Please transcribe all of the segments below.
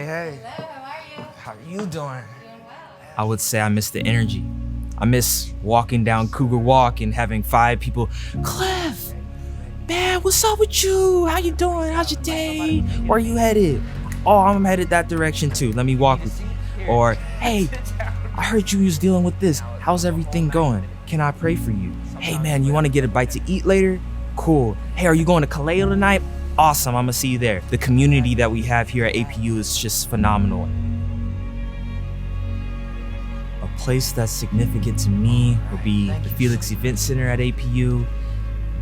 hey. Hello, how are you? How are you doing? Doing well. I would say I miss the energy. I miss walking down Cougar Walk and having 5 people, Cliff, man, what's up with you? How you doing? How's your day? Where are you headed? Oh, I'm headed that direction too. Let me walk with you. Or, hey, I heard you was dealing with this. How's everything going? Can I pray for you? Hey man, you wanna get a bite to eat later? Cool. Hey, are you going to Kaleo tonight? Awesome, I'm gonna see you there. The community that we have here at APU is just phenomenal. A place that's significant to me would be the Felix Event Center at APU.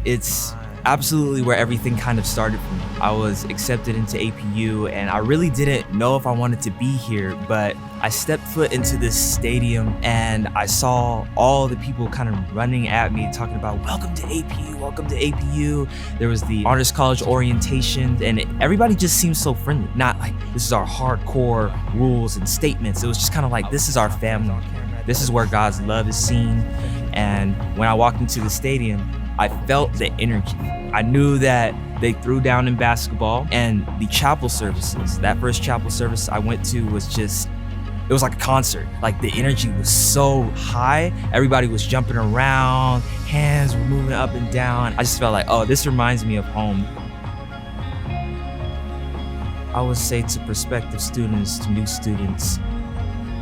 It's absolutely where everything kind of started for me. I was accepted into APU and I really didn't know if I wanted to be here, but I stepped foot into this stadium and I saw all the people kind of running at me talking about, welcome to APU, welcome to APU. There was the Honors College orientation and everybody just seemed so friendly. Not like, this is our hardcore rules and statements. It was just kind of like, this is our family. This is where God's love is seen. And when I walked into the stadium, I felt the energy. I knew that they threw down in basketball, and the chapel services, that first chapel service I went to was just, it was like a concert. Like the energy was so high. Everybody was jumping around, hands were moving up and down. I just felt like, oh, this reminds me of home. I would say to prospective students, to new students,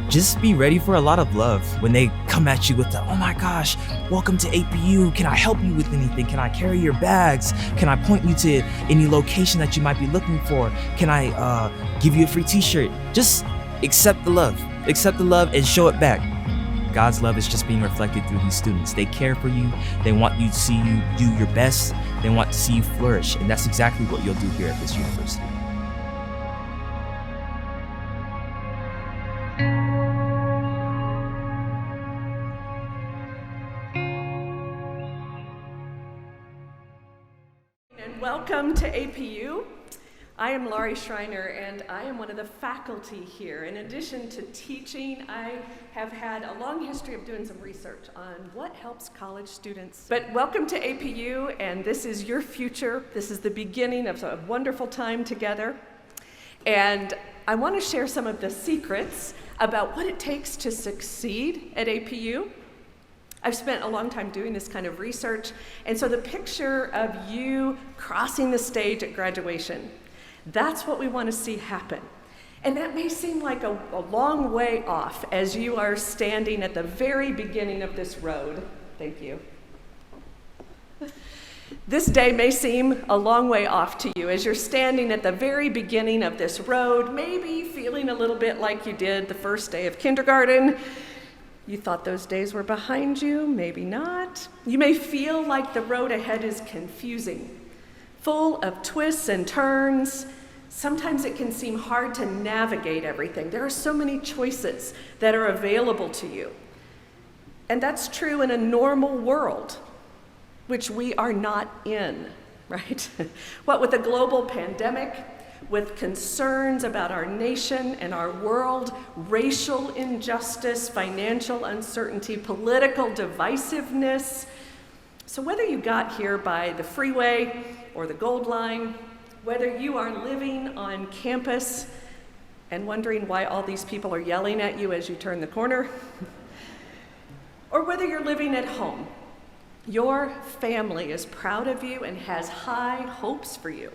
just be ready for a lot of love when they come at you with the, oh my gosh, welcome to APU. Can I help you with anything? Can I carry your bags? Can I point you to any location that you might be looking for? Can I give you a free t-shirt? Just accept the love and show it back. God's love is just being reflected through these students. They care for you. They want you to see you do your best. They want to see you flourish. And that's exactly what you'll do here at this university. Welcome to APU. I am Laurie Schreiner and I am one of the faculty here. In addition to teaching, I have had a long history of doing some research on what helps college students. But welcome to APU, and this is your future. This is the beginning of a wonderful time together. And I want to share some of the secrets about what it takes to succeed at APU. I've spent a long time doing this kind of research, and so the picture of you crossing the stage at graduation, that's what we want to see happen. And that may seem like a long way off as you are standing at the very beginning of this road. Thank you. This day may seem a long way off to you as you're standing at the very beginning of this road, maybe feeling a little bit like you did the first day of kindergarten. You thought those days were behind you, maybe not. You may feel like the road ahead is confusing, full of twists and turns. Sometimes it can seem hard to navigate everything. There are so many choices that are available to you. And that's true in a normal world, which we are not in, right? What with a global pandemic, with concerns about our nation and our world, racial injustice, financial uncertainty, political divisiveness. So whether you got here by the freeway or the Gold Line, whether you are living on campus and wondering why all these people are yelling at you as you turn the corner, or whether you're living at home, your family is proud of you and has high hopes for you.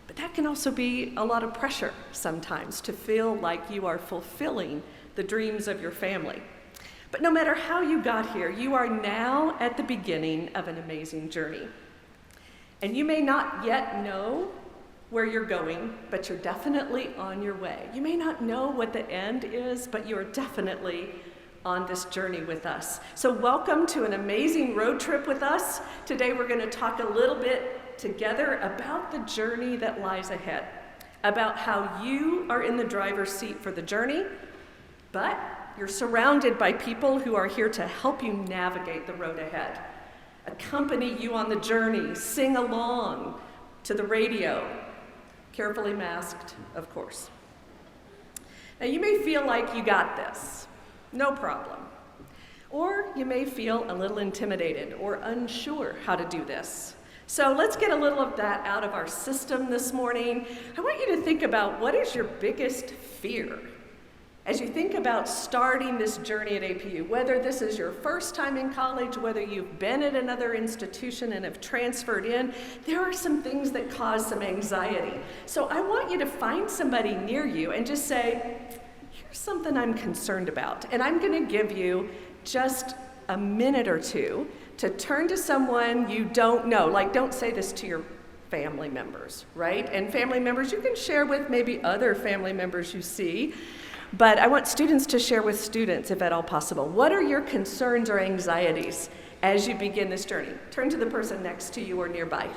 But that can also be a lot of pressure sometimes to feel like you are fulfilling the dreams of your family. But no matter how you got here, you are now at the beginning of an amazing journey. And you may not yet know where you're going, but you're definitely on your way. You may not know what the end is, but you're definitely on this journey with us. So welcome to an amazing road trip with us. Today we're going to talk a little bit together about the journey that lies ahead, about how you are in the driver's seat for the journey, but you're surrounded by people who are here to help you navigate the road ahead, accompany you on the journey, sing along to the radio, carefully masked, of course. Now you may feel like you got this, no problem. Or you may feel a little intimidated or unsure how to do this. So let's get a little of that out of our system this morning. I want you to think about, what is your biggest fear? As you think about starting this journey at APU, whether this is your first time in college, whether you've been at another institution and have transferred in, there are some things that cause some anxiety. So I want you to find somebody near you and just say, here's something I'm concerned about. And I'm going to give you just a minute or two to turn to someone you don't know. Like, don't say this to your family members, right? And family members you can share with maybe other family members you see. But I want students to share with students, if at all possible. What are your concerns or anxieties as you begin this journey? Turn to the person next to you or nearby.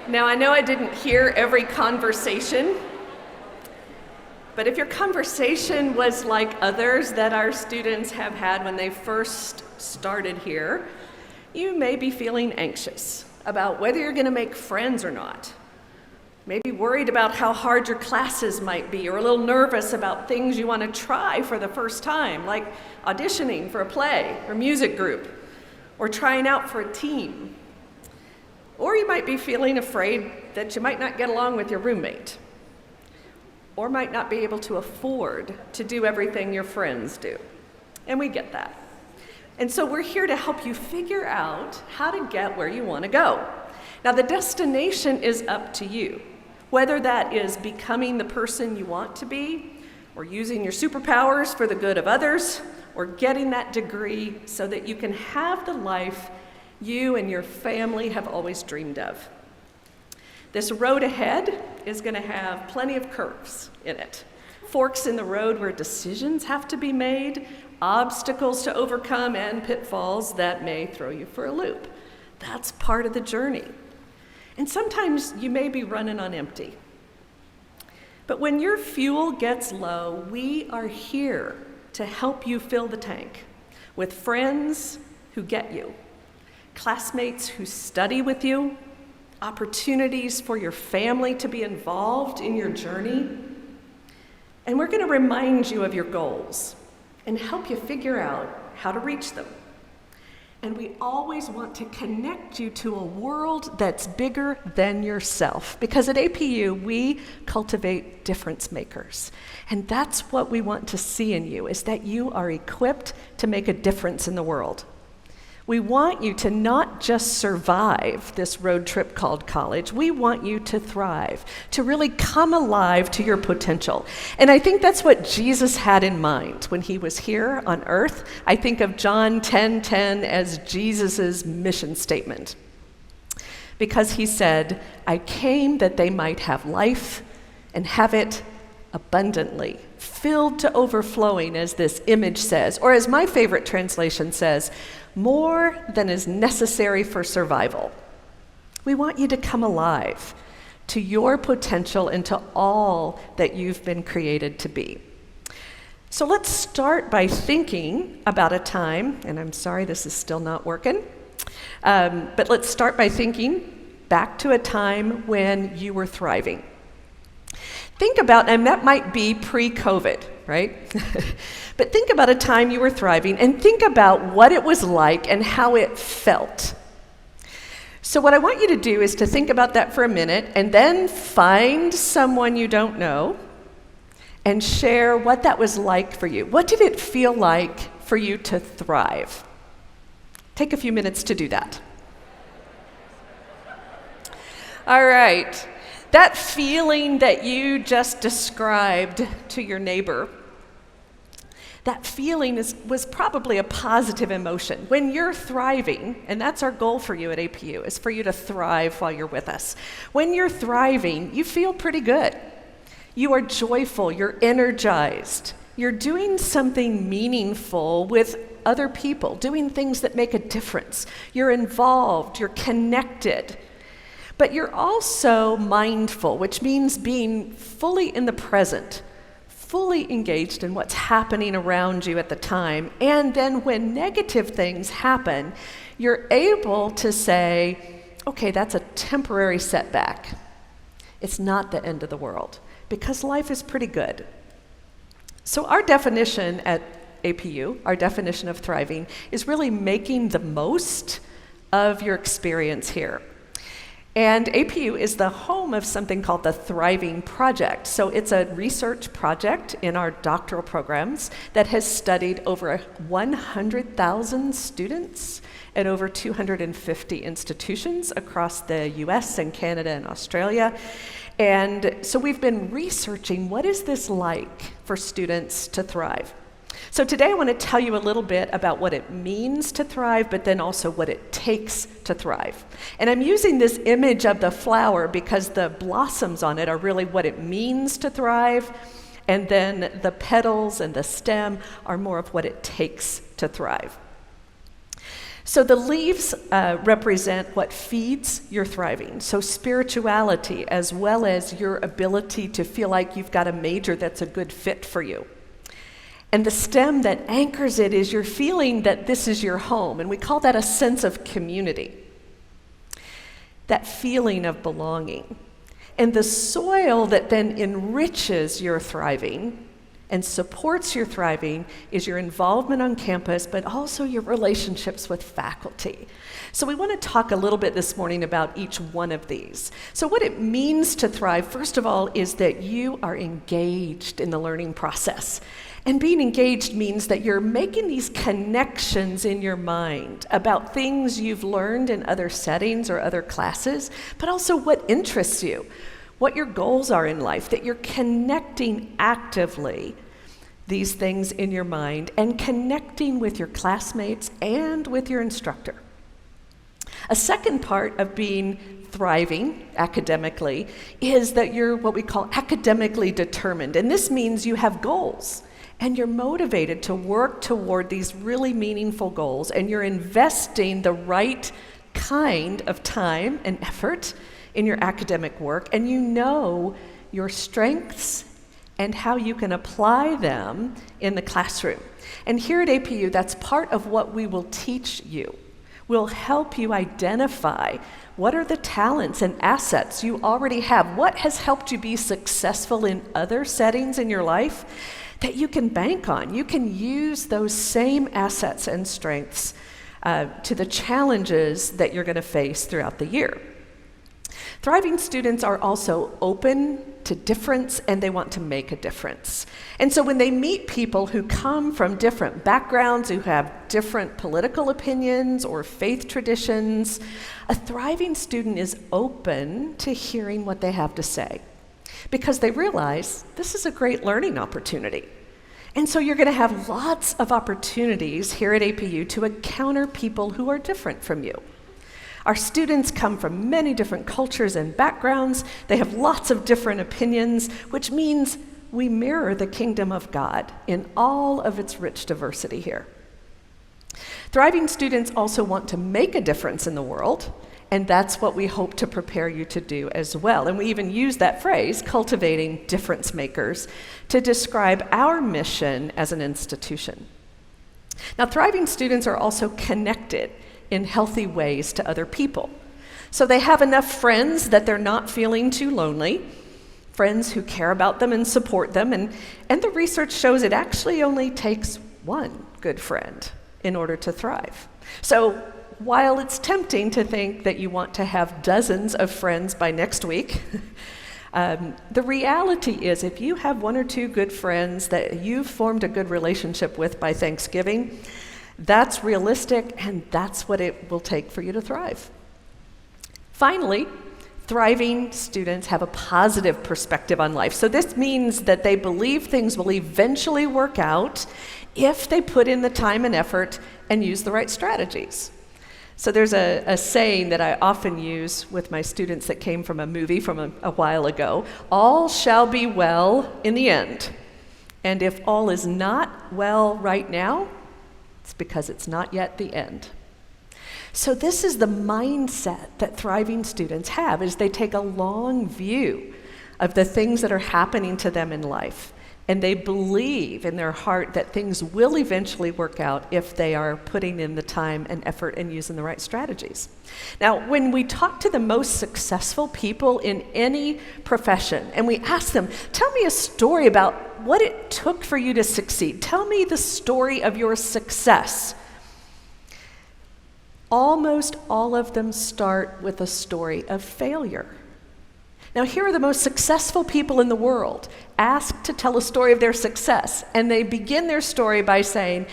Now, I know I didn't hear every conversation, but if your conversation was like others that our students have had when they first started here, you may be feeling anxious about whether you're going to make friends or not. Maybe worried about how hard your classes might be, or a little nervous about things you want to try for the first time, like auditioning for a play or music group, or trying out for a team. Or you might be feeling afraid that you might not get along with your roommate, or might not be able to afford to do everything your friends do. And we get that. And so we're here to help you figure out how to get where you want to go. Now, the destination is up to you, whether that is becoming the person you want to be, or using your superpowers for the good of others, or getting that degree so that you can have the life you and your family have always dreamed of. This road ahead is going to have plenty of curves in it. Forks in the road where decisions have to be made, obstacles to overcome, and pitfalls that may throw you for a loop. That's part of the journey. And sometimes you may be running on empty. But when your fuel gets low, we are here to help you fill the tank with friends who get you, classmates who study with you, opportunities for your family to be involved in your journey. And we're going to remind you of your goals and help you figure out how to reach them. And we always want to connect you to a world that's bigger than yourself, because at APU, we cultivate difference makers. And that's what we want to see in you, is that you are equipped to make a difference in the world. We want you to not just survive this road trip called college. We want you to thrive, to really come alive to your potential. And I think that's what Jesus had in mind when he was here on earth. I think of John 10:10 as Jesus's mission statement, because he said, "I came that they might have life and have it abundantly, filled to overflowing," as this image says, or as my favorite translation says, more than is necessary for survival. We want you to come alive to your potential and to all that you've been created to be. So let's start by thinking about a time, and I'm sorry this is still not working, but let's start by thinking back to a time when you were thriving. Think about, and that might be pre-COVID, right? But think about a time you were thriving, and think about what it was like and how it felt. So what I want you to do is to think about that for a minute, and then find someone you don't know, and share what that was like for you. What did it feel like for you to thrive? Take a few minutes to do that. All right. That feeling that you just described to your neighbor, that feeling was probably a positive emotion. When you're thriving, and that's our goal for you at APU, is for you to thrive while you're with us. When you're thriving, you feel pretty good. You are joyful, you're energized. You're doing something meaningful with other people, doing things that make a difference. You're involved, you're connected. But you're also mindful, which means being fully in the present, fully engaged in what's happening around you at the time. And then when negative things happen, you're able to say, okay, that's a temporary setback. It's not the end of the world, because life is pretty good. So our definition at APU, our definition of thriving, is really making the most of your experience here. And APU is the home of something called the Thriving Project. So it's a research project in our doctoral programs that has studied over 100,000 students at over 250 institutions across the US and Canada and Australia. And so we've been researching, what is this like for students to thrive? So today I want to tell you a little bit about what it means to thrive, but then also what it takes to thrive. And I'm using this image of the flower because the blossoms on it are really what it means to thrive, and then the petals and the stem are more of what it takes to thrive. So the leaves represent what feeds your thriving. So spirituality, as well as your ability to feel like you've got a major that's a good fit for you. And the stem that anchors it is your feeling that this is your home, and we call that a sense of community. That feeling of belonging. And the soil that then enriches your thriving and supports your thriving is your involvement on campus, but also your relationships with faculty. So we want to talk a little bit this morning about each one of these. So what it means to thrive, first of all, is that you are engaged in the learning process. And being engaged means that you're making these connections in your mind about things you've learned in other settings or other classes, but also what interests you, what your goals are in life, that you're connecting actively these things in your mind and connecting with your classmates and with your instructor. A second part of being thriving academically is that you're what we call academically determined. And this means you have goals. And you're motivated to work toward these really meaningful goals, and you're investing the right kind of time and effort in your academic work, and you know your strengths and how you can apply them in the classroom. And here at APU, that's part of what we will teach you. We'll help you identify what are the talents and assets you already have, what has helped you be successful in other settings in your life that you can bank on. You can use those same assets and strengths to the challenges that you're going to face throughout the year. Thriving students are also open to difference, and they want to make a difference. And so when they meet people who come from different backgrounds, who have different political opinions or faith traditions, a thriving student is open to hearing what they have to say, because they realize this is a great learning opportunity. And so you're going to have lots of opportunities here at APU to encounter people who are different from you. Our students come from many different cultures and backgrounds. They have lots of different opinions, which means we mirror the kingdom of God in all of its rich diversity here. Thriving students also want to make a difference in the world, and that's what we hope to prepare you to do as well. And we even use that phrase, cultivating difference makers, to describe our mission as an institution. Now, thriving students are also connected in healthy ways to other people. So they have enough friends that they're not feeling too lonely, friends who care about them and support them, and the research shows it actually only takes one good friend in order to thrive. So while it's tempting to think that you want to have dozens of friends by next week, The reality is, if you have one or two good friends that you've formed a good relationship with by Thanksgiving, that's realistic, and that's what it will take for you to thrive. Finally, thriving students have a positive perspective on life. So this means that they believe things will eventually work out if they put in the time and effort and use the right strategies. So there's a saying that I often use with my students that came from a movie from a while ago: all shall be well in the end. And if all is not well right now, it's because it's not yet the end. So this is the mindset that thriving students have, is they take a long view of the things that are happening to them in life. And they believe in their heart that things will eventually work out if they are putting in the time and effort and using the right strategies. Now, when we talk to the most successful people in any profession, and we ask them, tell me a story about what it took for you to succeed. Tell me the story of your success. Almost all of them start with a story of failure. Now, here are the most successful people in the world asked to tell a story of their success, and they begin their story by saying,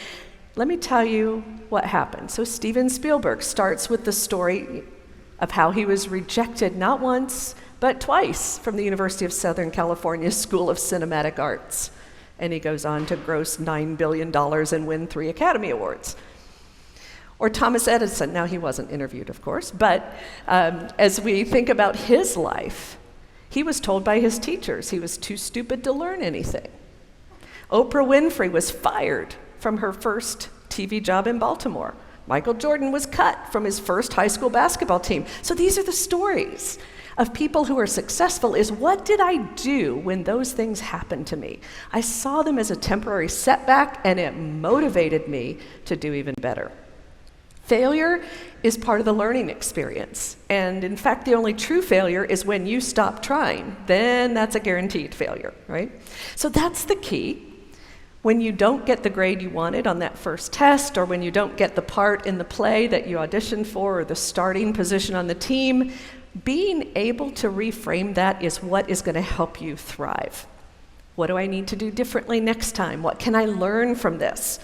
let me tell you what happened. So Steven Spielberg starts with the story of how he was rejected not once, but twice from the University of Southern California School of Cinematic Arts. And he goes on to gross $9 billion and win 3 Academy Awards. Or Thomas Edison. Now, he wasn't interviewed, of course, but as we think about his life, he was told by his teachers he was too stupid to learn anything. Oprah Winfrey was fired from her first TV job in Baltimore. Michael Jordan was cut from his first high school basketball team. So these are the stories of people who are successful. Is what did I do when those things happened to me? I saw them as a temporary setback, and it motivated me to do even better. Failure is part of the learning experience. And in fact, the only true failure is when you stop trying. Then that's a guaranteed failure, right? So that's the key. When you don't get the grade you wanted on that first test, or when you don't get the part in the play that you auditioned for, or the starting position on the team, being able to reframe that is what is going to help you thrive. What do I need to do differently next time? What can I learn from this?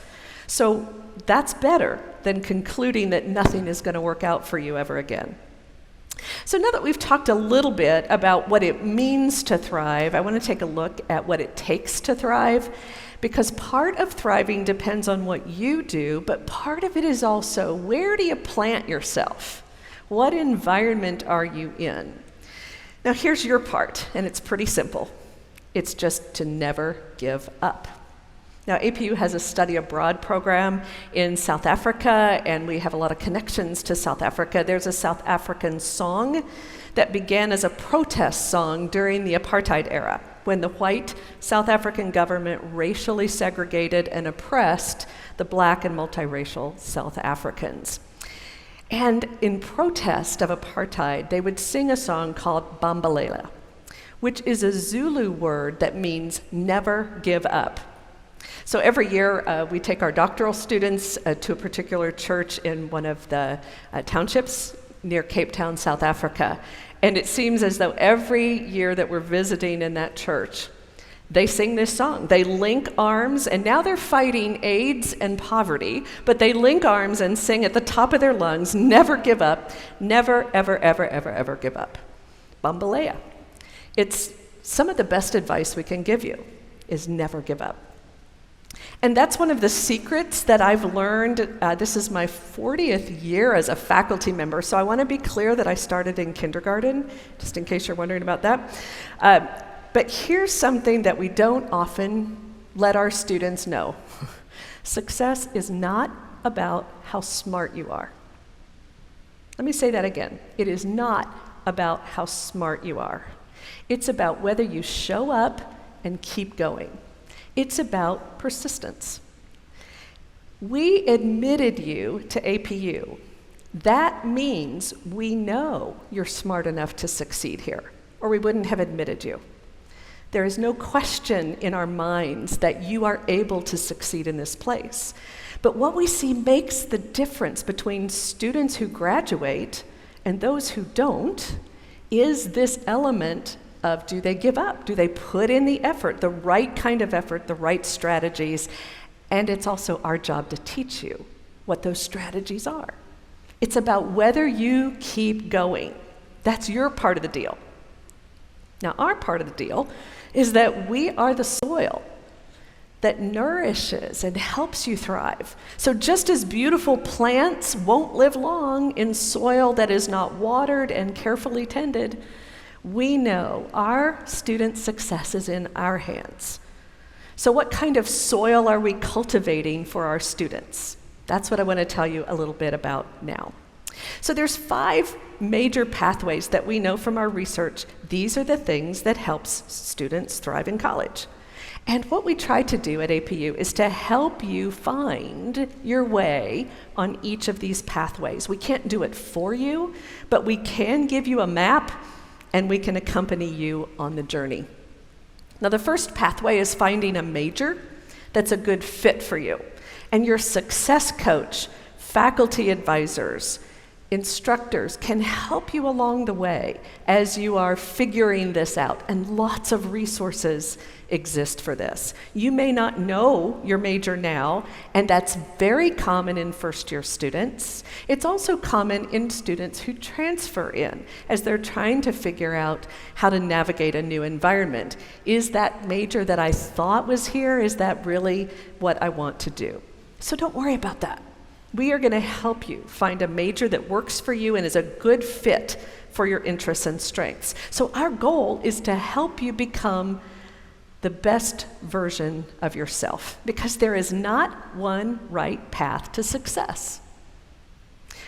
So that's better than concluding that nothing is going to work out for you ever again. So now that we've talked a little bit about what it means to thrive, I want to take a look at what it takes to thrive, because part of thriving depends on what you do, but part of it is also, where do you plant yourself? What environment are you in? Now here's your part, and it's pretty simple. It's just to never give up. Now, APU has a study abroad program in South Africa, and we have a lot of connections to South Africa. There's a South African song that began as a protest song during the apartheid era, when the white South African government racially segregated and oppressed the black and multiracial South Africans. And in protest of apartheid, they would sing a song called Bambalela, which is a Zulu word that means never give up. So every year, we take our doctoral students to a particular church in one of the townships near Cape Town, South Africa. And it seems as though every year that we're visiting in that church, they sing this song. They link arms, and now they're fighting AIDS and poverty, but they link arms and sing at the top of their lungs, never give up, never, ever, ever, ever, ever give up. Bambalea. It's some of the best advice we can give you, is never give up. And that's one of the secrets that I've learned. This is my 40th year as a faculty member, so I want to be clear that I started in kindergarten, just in case you're wondering about that. But here's something that we don't often let our students know. Success is not about how smart you are. Let me say that again. It is not about how smart you are. It's about whether you show up and keep going. It's about persistence. We admitted you to APU. That means we know you're smart enough to succeed here, or we wouldn't have admitted you. There is no question in our minds that you are able to succeed in this place. But what we see makes the difference between students who graduate and those who don't is this element of do they give up? Do they put in the effort, the right kind of effort, the right strategies? And it's also our job to teach you what those strategies are. It's about whether you keep going. That's your part of the deal. Now, our part of the deal is that we are the soil that nourishes and helps you thrive. So just as beautiful plants won't live long in soil that is not watered and carefully tended, we know our students' success is in our hands. So what kind of soil are we cultivating for our students? That's what I want to tell you a little bit about now. So there's 5 major pathways that we know from our research. These are the things that helps students thrive in college. And what we try to do at APU is to help you find your way on each of these pathways. We can't do it for you, but we can give you a map and we can accompany you on the journey. Now, the first pathway is finding a major that's a good fit for you. And your success coach, faculty advisors, instructors can help you along the way as you are figuring this out, and lots of resources exist for this. You may not know your major now, and that's very common in first-year students. It's also common in students who transfer in as they're trying to figure out how to navigate a new environment. Is that major that I thought was here, is that really what I want to do? So don't worry about that. We are going to help you find a major that works for you and is a good fit for your interests and strengths. So our goal is to help you become the best version of yourself, because there is not one right path to success.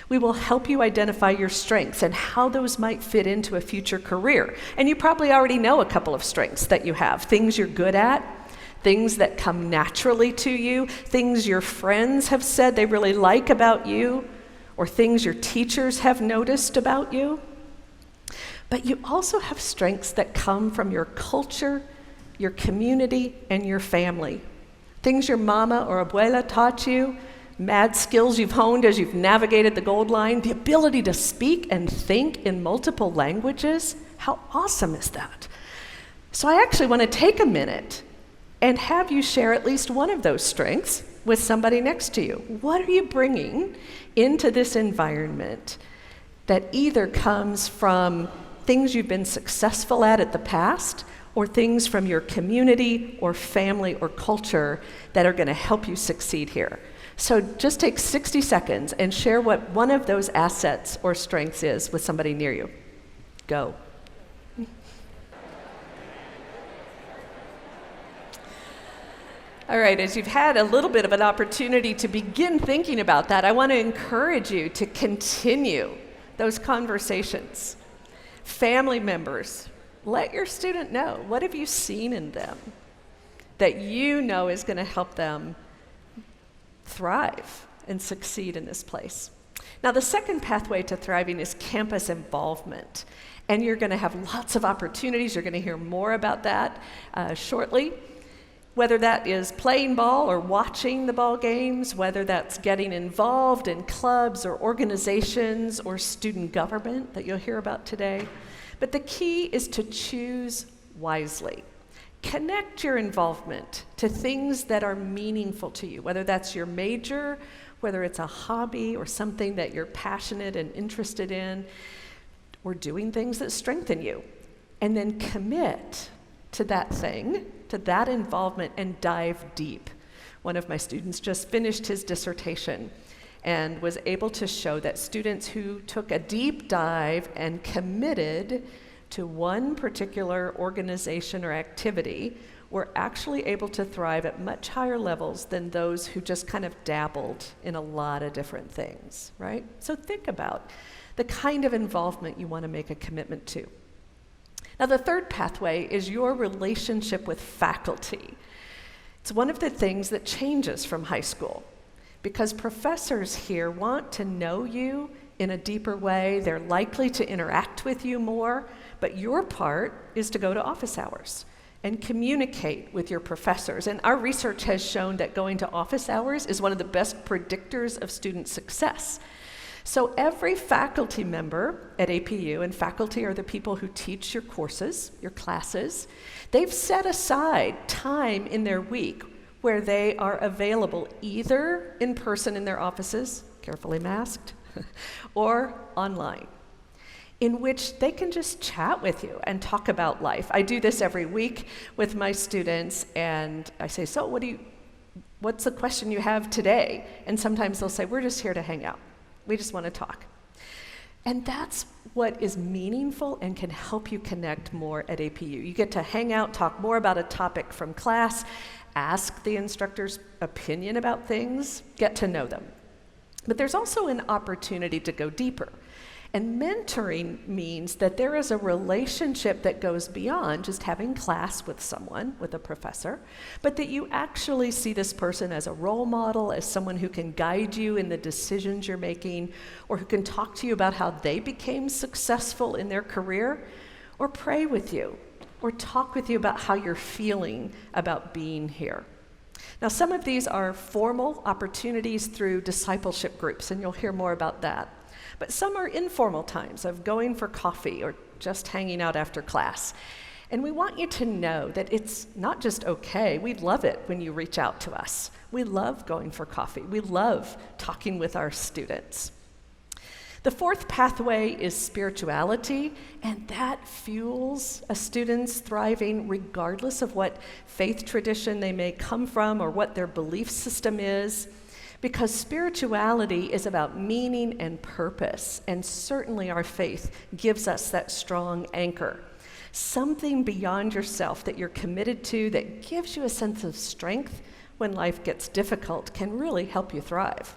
We will help you identify your strengths and how those might fit into a future career. And you probably already know a couple of strengths that you have, things you're good at, things that come naturally to you, things your friends have said they really like about you, or things your teachers have noticed about you. But you also have strengths that come from your culture, your community, and your family. Things your mama or abuela taught you, mad skills you've honed as you've navigated the gold line, the ability to speak and think in multiple languages. How awesome is that? So I actually want to take a minute and have you share at least one of those strengths with somebody next to you. What are you bringing into this environment that either comes from things you've been successful at the past, or things from your community or family or culture that are going to help you succeed here? So just take 60 seconds and share what one of those assets or strengths is with somebody near you. Go. All right, as you've had a little bit of an opportunity to begin thinking about that, I want to encourage you to continue those conversations. Family members, let your student know, what have you seen in them that you know is going to help them thrive and succeed in this place? Now, the second pathway to thriving is campus involvement. And you're going to have lots of opportunities. You're going to hear more about that shortly. Whether that is playing ball or watching the ball games, whether that's getting involved in clubs or organizations or student government that you'll hear about today. But the key is to choose wisely. Connect your involvement to things that are meaningful to you, whether that's your major, whether it's a hobby or something that you're passionate and interested in, or doing things that strengthen you. And then commit to that thing, to that involvement, and dive deep. One of my students just finished his dissertation and was able to show that students who took a deep dive and committed to one particular organization or activity were actually able to thrive at much higher levels than those who just kind of dabbled in a lot of different things, right? So think about the kind of involvement you want to make a commitment to. Now, the third pathway is your relationship with faculty. It's one of the things that changes from high school, because professors here want to know you in a deeper way. They're likely to interact with you more, but your part is to go to office hours and communicate with your professors. And our research has shown that going to office hours is one of the best predictors of student success. So every faculty member at APU, and faculty are the people who teach your courses, your classes, they've set aside time in their week where they are available either in person in their offices, carefully masked, or online, in which they can just chat with you and talk about life. I do this every week with my students, and I say, so what's the question you have today? And sometimes they'll say, we're just here to hang out. We just want to talk. And that's what is meaningful and can help you connect more at APU. You get to hang out, talk more about a topic from class, ask the instructor's opinion about things, get to know them. But there's also an opportunity to go deeper. And mentoring means that there is a relationship that goes beyond just having class with someone, with a professor, but that you actually see this person as a role model, as someone who can guide you in the decisions you're making, or who can talk to you about how they became successful in their career, or pray with you, or talk with you about how you're feeling about being here. Now, some of these are formal opportunities through discipleship groups, and you'll hear more about that. But some are informal times of going for coffee or just hanging out after class. And we want you to know that it's not just okay. We love it when you reach out to us. We love going for coffee. We love talking with our students. The fourth pathway is spirituality, and that fuels a student's thriving regardless of what faith tradition they may come from or what their belief system is. Because spirituality is about meaning and purpose, and certainly our faith gives us that strong anchor. Something beyond yourself that you're committed to that gives you a sense of strength when life gets difficult can really help you thrive.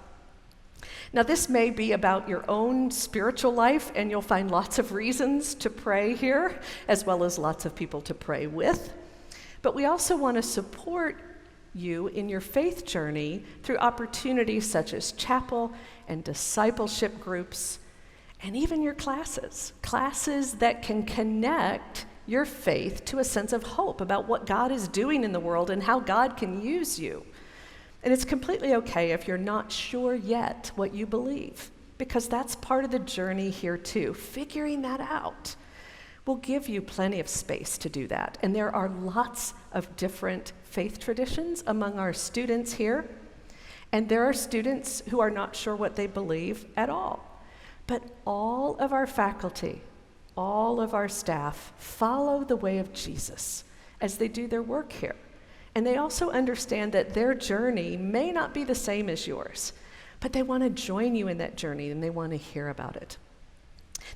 Now, this may be about your own spiritual life, and you'll find lots of reasons to pray here, as well as lots of people to pray with. But we also want to support you in your faith journey through opportunities such as chapel and discipleship groups, and even your classes that can connect your faith to a sense of hope about what God is doing in the world and how God can use you. And it's completely okay if you're not sure yet what you believe, because that's part of the journey here too, figuring that out. We'll give you plenty of space to do that. And there are lots of different faith traditions among our students here. And there are students who are not sure what they believe at all. But all of our faculty, all of our staff follow the way of Jesus as they do their work here. And they also understand that their journey may not be the same as yours, but they want to join you in that journey and they want to hear about it.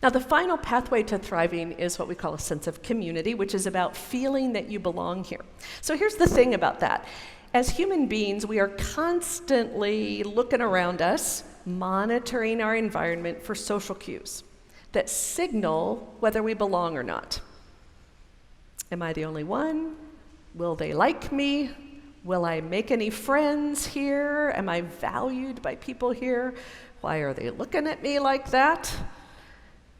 Now, the final pathway to thriving is what we call a sense of community, which is about feeling that you belong here. So here's the thing about that. As human beings, we are constantly looking around us, monitoring our environment for social cues that signal whether we belong or not. Am I the only one? Will they like me? Will I make any friends here? Am I valued by people here? Why are they looking at me like that?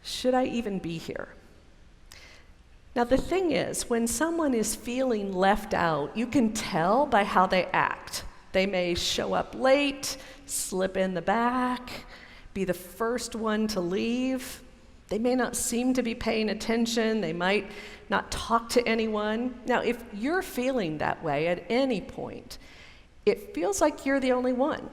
Should I even be here? Now, the thing is, when someone is feeling left out, you can tell by how they act. They may show up late, slip in the back, be the first one to leave. They may not seem to be paying attention. They might not talk to anyone. Now, if you're feeling that way at any point, it feels like you're the only one.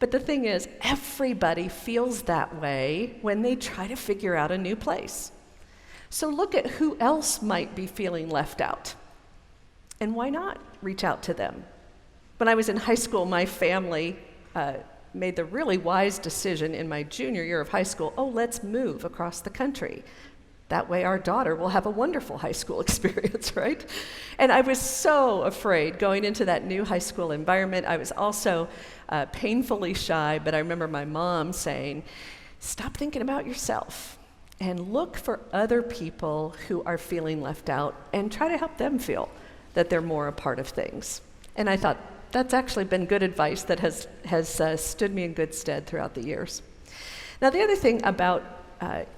But the thing is, everybody feels that way when they try to figure out a new place. So look at who else might be feeling left out. And why not reach out to them? When I was in high school, my family made the really wise decision in my junior year of high school, let's move across the country. That way our daughter will have a wonderful high school experience, right? And I was so afraid going into that new high school environment. I was also painfully shy, but I remember my mom saying, stop thinking about yourself and look for other people who are feeling left out and try to help them feel that they're more a part of things. And I thought, that's actually been good advice that has stood me in good stead throughout the years. Now, the other thing about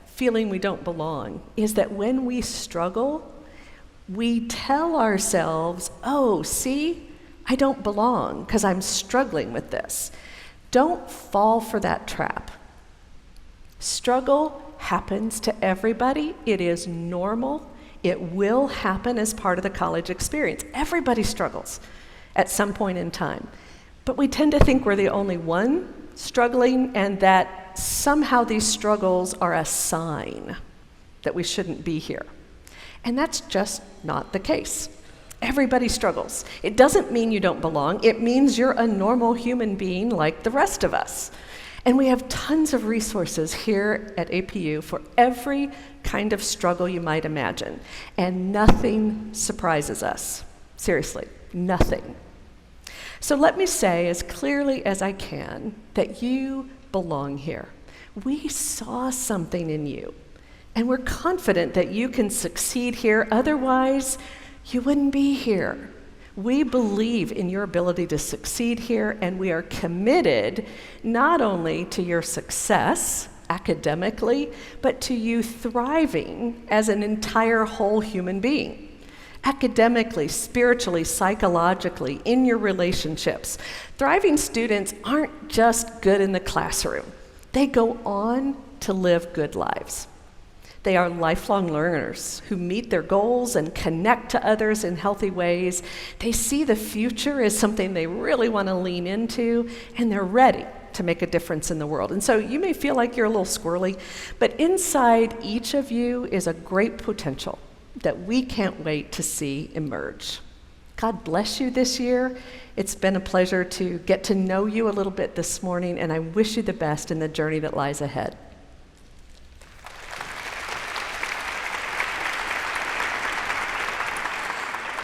feeling we don't belong is that when we struggle, we tell ourselves, see, I don't belong because I'm struggling with this. Don't fall for that trap. Struggle happens to everybody. It is normal. It will happen as part of the college experience. Everybody struggles at some point in time. But we tend to think we're the only one struggling and that somehow these struggles are a sign that we shouldn't be here. And that's just not the case. Everybody struggles. It doesn't mean you don't belong. It means you're a normal human being like the rest of us. And we have tons of resources here at APU for every kind of struggle you might imagine. And nothing surprises us. Seriously, nothing. So let me say as clearly as I can that you belong here. We saw something in you, and we're confident that you can succeed here. Otherwise, you wouldn't be here. We believe in your ability to succeed here, and we are committed not only to your success academically, but to you thriving as an entire whole human being. Academically, spiritually, psychologically, in your relationships. Thriving students aren't just good in the classroom. They go on to live good lives. They are lifelong learners who meet their goals and connect to others in healthy ways. They see the future as something they really want to lean into, and they're ready to make a difference in the world. And so you may feel like you're a little squirrely, but inside each of you is a great potential that we can't wait to see emerge. God bless you this year. It's been a pleasure to get to know you a little bit this morning, and I wish you the best in the journey that lies ahead.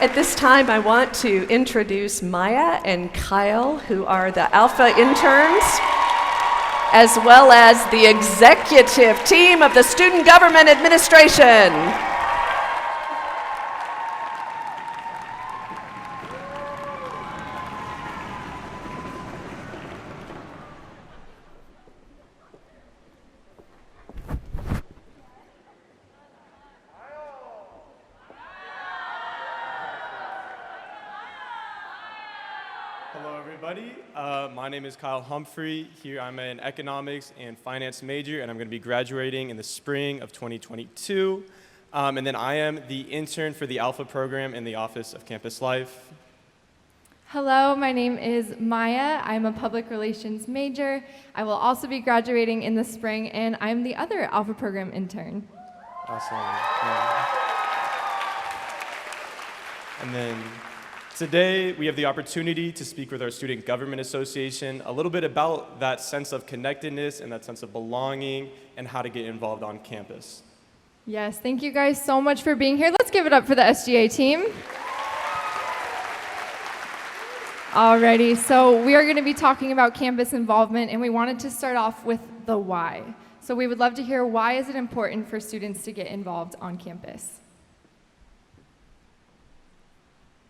At this time, I want to introduce Maya and Kyle, who are the Alpha interns, as well as the executive team of the Student Government Administration. Hello, everybody. My name is Kyle Humphrey. Here I'm an economics and finance major, and I'm going to be graduating in the spring of 2022. And then I am the intern for the Alpha program in the Office of Campus Life. Hello, my name is Maya. I'm a public relations major. I will also be graduating in the spring, and I'm the other Alpha program intern. Awesome. Yeah. And then today, we have the opportunity to speak with our Student Government Association a little bit about that sense of connectedness and that sense of belonging and how to get involved on campus. Yes, thank you guys so much for being here. Let's give it up for the SGA team. Alrighty, so we are going to be talking about campus involvement, and we wanted to start off with the why. So we would love to hear, why is it important for students to get involved on campus?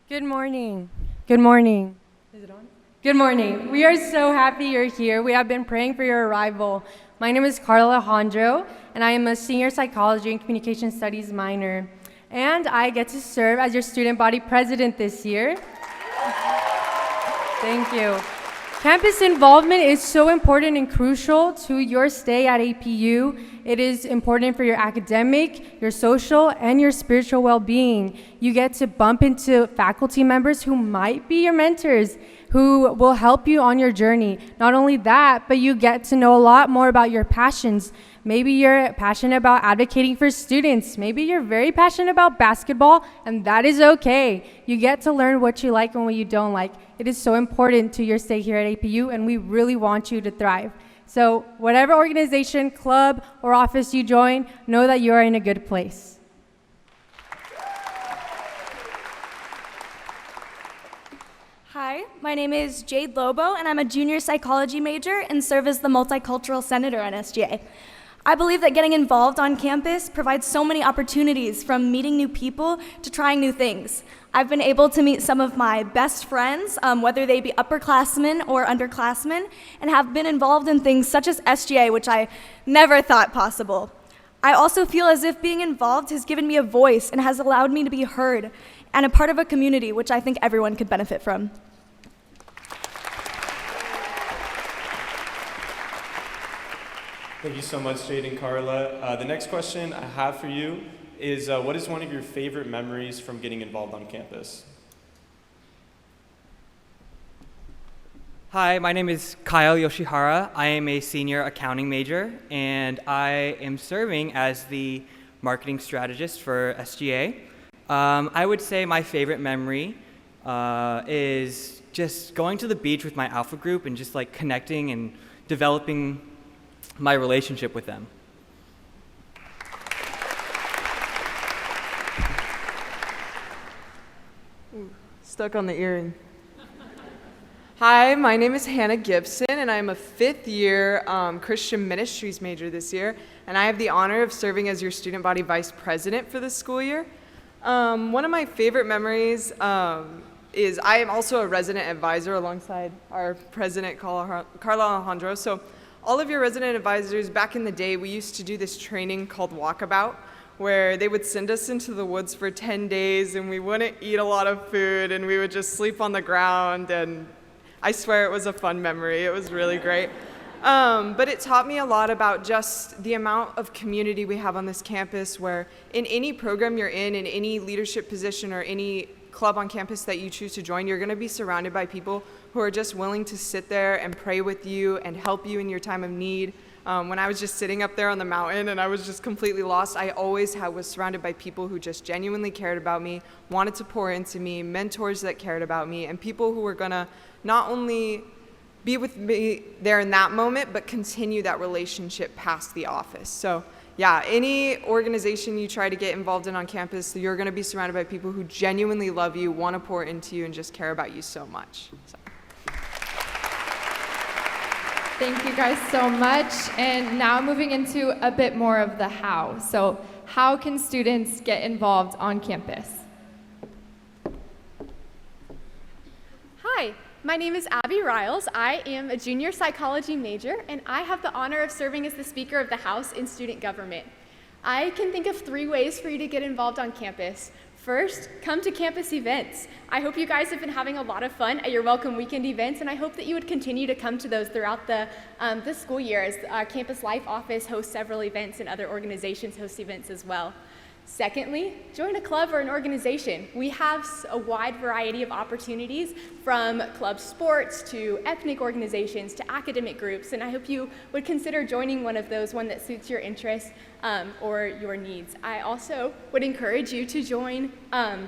Good morning. Good morning. Is it on? Good morning. We are so happy you're here. We have been praying for your arrival. My name is Carla Alejandro, and I am a senior psychology and communication studies minor. And I get to serve as your student body president this year. Thank you. Campus involvement is so important and crucial to your stay at APU. It is important for your academic, your social, and your spiritual well-being. You get to bump into faculty members who might be your mentors, who will help you on your journey. Not only that, but you get to know a lot more about your passions. Maybe you're passionate about advocating for students. Maybe you're very passionate about basketball, and that is okay. You get to learn what you like and what you don't like. It is so important to your stay here at APU, and we really want you to thrive. So whatever organization, club, or office you join, know that you are in a good place. Hi, my name is Jade Lobo, and I'm a junior psychology major and serve as the multicultural senator at SGA. I believe that getting involved on campus provides so many opportunities, from meeting new people to trying new things. I've been able to meet some of my best friends, whether they be upperclassmen or underclassmen, and have been involved in things such as SGA, which I never thought possible. I also feel as if being involved has given me a voice and has allowed me to be heard and a part of a community, which I think everyone could benefit from. Thank you so much, Jade and Carla. The next question I have for you is, what is one of your favorite memories from getting involved on campus? Hi, my name is Kyle Yoshihara. I am a senior accounting major, and I am serving as the marketing strategist for SGA. I would say my favorite memory is just going to the beach with my alpha group and just like connecting and developing my relationship with them. Stuck on the earring. Hi, my name is Hannah Gibson, and I'm a fifth-year Christian Ministries major this year, and I have the honor of serving as your student body vice president for this school year. One of my favorite memories is I am also a resident advisor alongside our president, Carla Alejandro. So all of your resident advisors, back in the day, we used to do this training called Walkabout, where they would send us into the woods for 10 days, and we wouldn't eat a lot of food, and we would just sleep on the ground, and I swear it was a fun memory. It was really great. But it taught me a lot about just the amount of community we have on this campus, where in any program you're in any leadership position or any club on campus that you choose to join, you're going to be surrounded by people who are just willing to sit there and pray with you and help you in your time of need. When I was just sitting up there on the mountain and I was just completely lost, I always was surrounded by people who just genuinely cared about me, wanted to pour into me, mentors that cared about me, and people who were going to not only be with me there in that moment, but continue that relationship past the office. So yeah, any organization you try to get involved in on campus, you're going to be surrounded by people who genuinely love you, want to pour into you, and just care about you so much. So. Thank you guys so much. And now moving into a bit more of the how. So how can students get involved on campus? Hi, my name is Abby Riles. I am a junior psychology major, and I have the honor of serving as the Speaker of the House in student government. I can think of 3 ways for you to get involved on campus. First, come to campus events. I hope you guys have been having a lot of fun at your Welcome Weekend events, and I hope that you would continue to come to those throughout the school year, as our Campus Life office hosts several events and other organizations host events as well. Secondly, join a club or an organization. We have a wide variety of opportunities, from club sports to ethnic organizations to academic groups, and I hope you would consider joining one of those, one that suits your interests or your needs. I also would encourage you to join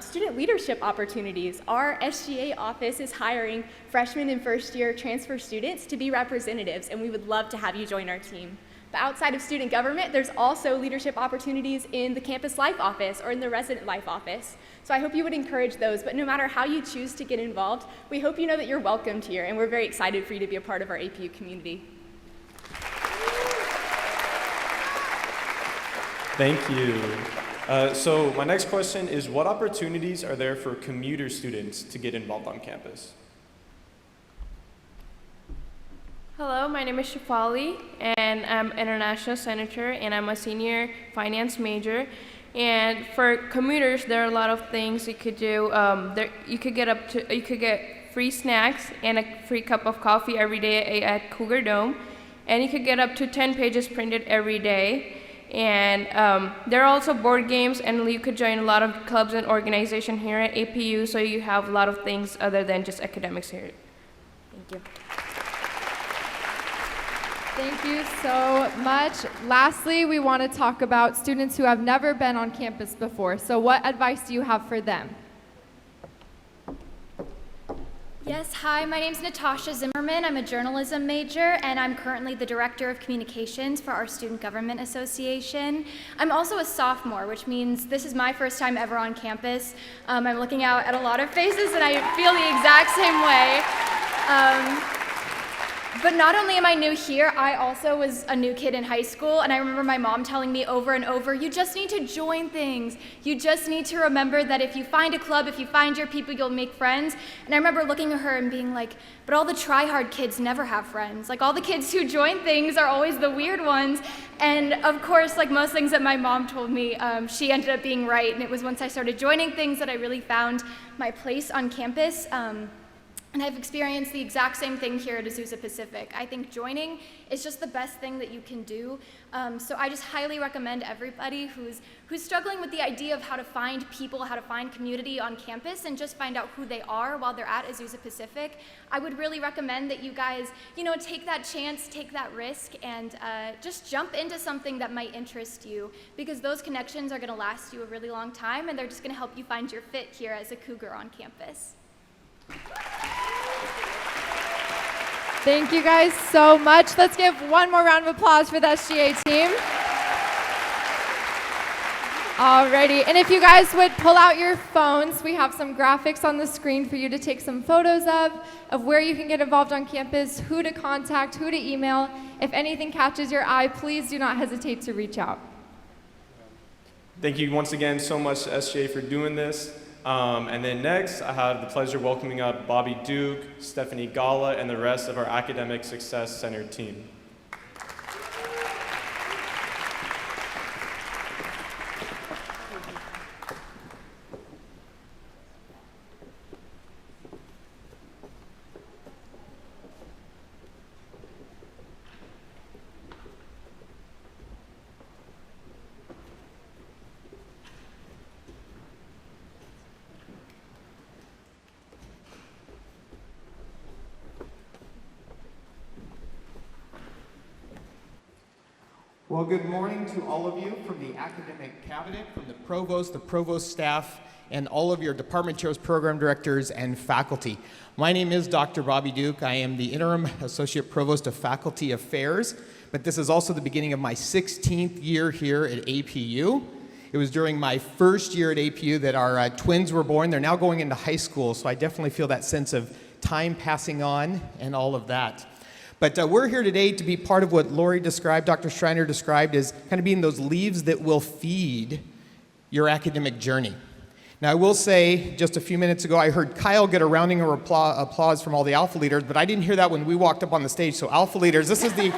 student leadership opportunities. Our SGA office is hiring freshman and first-year transfer students to be representatives, and we would love to have you join our team. But outside of student government, there's also leadership opportunities in the Campus Life office or in the Resident Life office. So I hope you would encourage those, but no matter how you choose to get involved, we hope you know that you're welcomed here, and we're very excited for you to be a part of our APU community. Thank you. So my next question is, what opportunities are there for commuter students to get involved on campus? Hello, my name is Shafali, and I'm international senator, and I'm a senior finance major. And for commuters, there are a lot of things you could do. You could get free snacks and a free cup of coffee every day at Cougar Dome, and you could get up to 10 pages printed every day. And there are also board games, and you could join a lot of clubs and organizations here at APU, so you have a lot of things other than just academics here. Thank you. Thank you so much. Lastly, we want to talk about students who have never been on campus before. So what advice do you have for them? Yes, hi, my name is Natasha Zimmerman. I'm a journalism major, and I'm currently the Director of Communications for our Student Government Association. I'm also a sophomore, which means this is my first time ever on campus. I'm looking out at a lot of faces, and I feel the exact same way. But not only am I new here, I also was a new kid in high school, and I remember my mom telling me over and over, you just need to join things. You just need to remember that if you find a club, if you find your people, you'll make friends. And I remember looking at her and being like, but all the try-hard kids never have friends. Like, all the kids who join things are always the weird ones. And of course, like most things that my mom told me, she ended up being right. And it was once I started joining things that I really found my place on campus. And I've experienced the exact same thing here at Azusa Pacific. I think joining is just the best thing that you can do. So I just highly recommend everybody who's struggling with the idea of how to find people, how to find community on campus, and just find out who they are while they're at Azusa Pacific. I would really recommend that you guys, take that chance, take that risk, and just jump into something that might interest you, because those connections are going to last you a really long time, and they're just going to help you find your fit here as a Cougar on campus. Thank you guys so much. Let's give one more round of applause for the SGA team. Alrighty, and if you guys would pull out your phones, we have some graphics on the screen for you to take some photos of where you can get involved on campus, who to contact, who to email. If anything catches your eye, please do not hesitate to reach out. Thank you once again so much to SGA for doing this. And then next, I have the pleasure of welcoming up Bobby Duke, Stephanie Gala, and the rest of our Academic Success Center team. Well, good morning to all of you from the academic cabinet, from the provost staff, and all of your department chairs, program directors, and faculty. My name is Dr. Bobby Duke. I am the interim associate provost of faculty affairs, but this is also the beginning of my 16th year here at APU. It was during my first year at APU that our twins were born. They're now going into high school, so I definitely feel that sense of time passing on and all of that. But we're here today to be part of what Lori described, Dr. Schreiner described, as kind of being those leaves that will feed your academic journey. Now, I will say, just a few minutes ago, I heard Kyle get a rounding of applause from all the Alpha leaders, but I didn't hear that when we walked up on the stage. So Alpha leaders, this is the...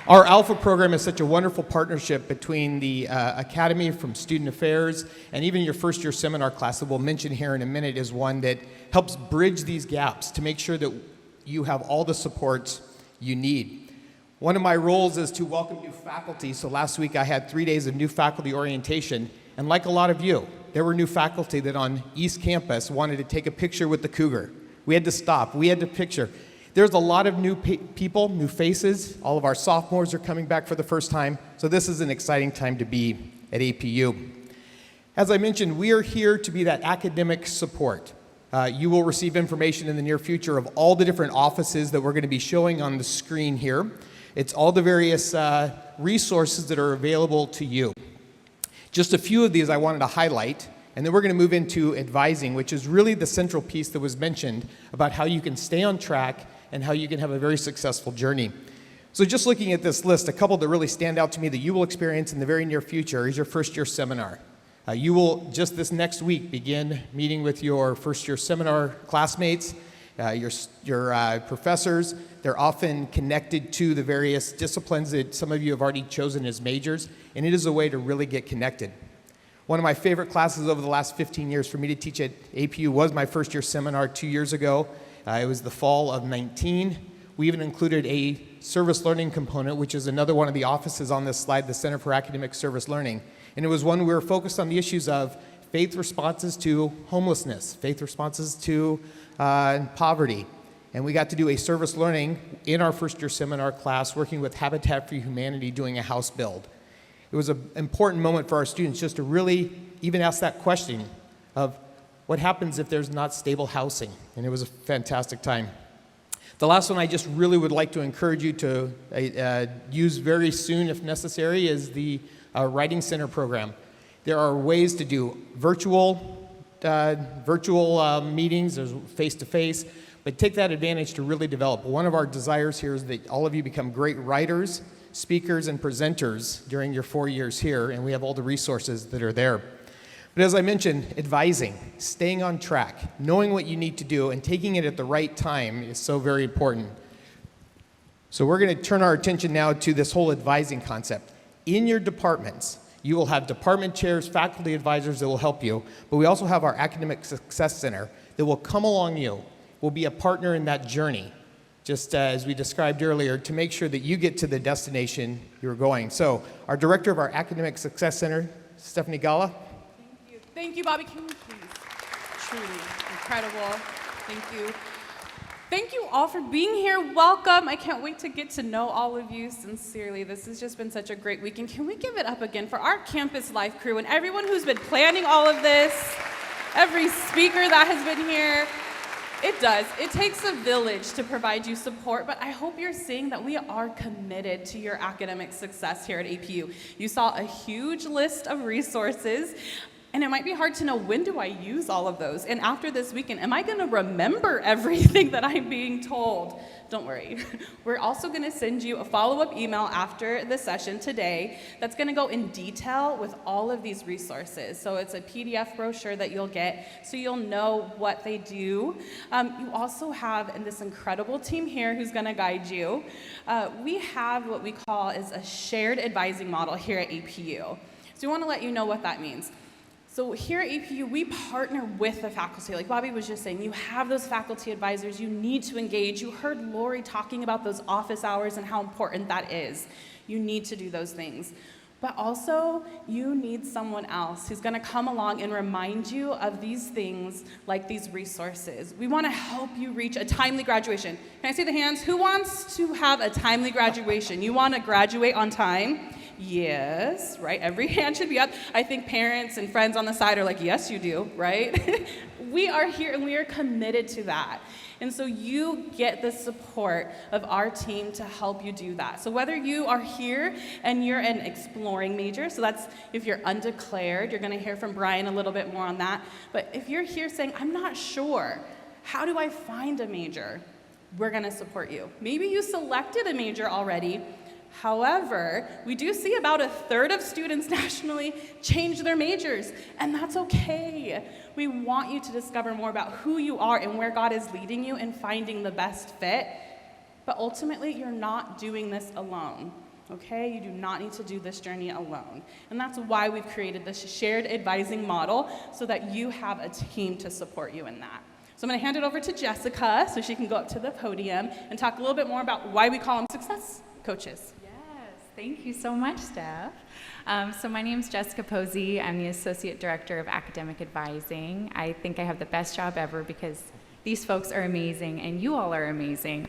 Our Alpha program is such a wonderful partnership between the Academy from Student Affairs and even your first year seminar class that we'll mention here in a minute is one that helps bridge these gaps to make sure that you have all the supports you need. One of my roles is to welcome new faculty. So last week I had 3 days of new faculty orientation, and like a lot of you, there were new faculty that on East Campus wanted to take a picture with the Cougar. We had to stop, we had to picture. There's a lot of new people, new faces. All of our sophomores are coming back for the first time, so this is an exciting time to be at APU. As I mentioned, we are here to be that academic support. You will receive information in the near future of all the different offices that we're going to be showing on the screen here. It's all the various resources that are available to you. Just a few of these I wanted to highlight, and then we're going to move into advising, which is really the central piece that was mentioned about how you can stay on track and how you can have a very successful journey. So just looking at this list, a couple that really stand out to me that you will experience in the very near future is your first year seminar. You will just this next week begin meeting with your first year seminar classmates, your professors. They're often connected to the various disciplines that some of you have already chosen as majors, and it is a way to really get connected. One of my favorite classes over the last 15 years for me to teach at APU was my first year seminar 2 years ago. It was the fall of 19. We even included a service learning component, which is another one of the offices on this slide, the Center for Academic Service Learning. And it was one we were focused on the issues of faith responses to homelessness, faith responses to poverty. And we got to do a service learning in our first year seminar class, working with Habitat for Humanity doing a house build. It was an important moment for our students just to really even ask that question of what happens if there's not stable housing? And it was a fantastic time. The last one I just really would like to encourage you to use very soon if necessary is the Writing Center program. There are ways to do virtual meetings, there's face-to-face, but take that advantage to really develop. One of our desires here is that all of you become great writers, speakers, and presenters during your 4 years here, and we have all the resources that are there. But as I mentioned, advising, staying on track, knowing what you need to do, and taking it at the right time is so very important. So we're going to turn our attention now to this whole advising concept. In your departments, You will have department chairs, faculty advisors that will help you, but we also have our Academic Success Center that will come along you, will be a partner in that journey, just as we described earlier, to make sure that you get to the destination you're going. So our director of our Academic Success Center, Stephanie Gala. Thank you. Thank you, Bobby. Can you please? Truly incredible. Thank you. Thank you all for being here. Welcome. I can't wait to get to know all of you. Sincerely, this has just been such a great weekend. Can we give it up again for our Campus Life crew and everyone who's been planning all of this, every speaker that has been here. It does. It takes a village to provide you support, but I hope you're seeing that we are committed to your academic success here at APU. You saw a huge list of resources. And it might be hard to know, when do I use all of those? And after this weekend, am I gonna remember everything that I'm being told? Don't worry. We're also gonna send you a follow-up email after the session today that's gonna go in detail with all of these resources. So it's a PDF brochure that you'll get so you'll know what they do. You also have, and this incredible team here who's gonna guide you, we have what we call is a shared advising model here at APU. So we wanna let you know what that means. So here at APU, we partner with the faculty. Like Bobby was just saying, you have those faculty advisors, you need to engage. You heard Lori talking about those office hours and how important that is. You need to do those things. But also, you need someone else who's gonna come along and remind you of these things like these resources. We wanna help you reach a timely graduation. Can I see the hands? Who wants to have a timely graduation? You wanna graduate on time? Yes, right? Every hand should be up. I think parents and friends on the side are like, yes, you do, right? We are here and we are committed to that. And so you get the support of our team to help you do that. So whether you are here and you're an exploring major, so that's if you're undeclared, you're gonna hear from Brian a little bit more on that. But if you're here saying, I'm not sure, how do I find a major? We're gonna support you. Maybe you selected a major already. However, we do see about 1/3 of students nationally change their majors, and that's okay. We want you to discover more about who you are and where God is leading you and finding the best fit. But ultimately, you're not doing this alone, okay? You do not need to do this journey alone. And that's why we've created this shared advising model so that you have a team to support you in that. So I'm gonna hand it over to Jessica so she can go up to the podium and talk a little bit more about why we call them success coaches. Thank you so much, Steph. So my name is Jessica Posey. I'm the Associate Director of Academic Advising. I think I have the best job ever because these folks are amazing and you all are amazing.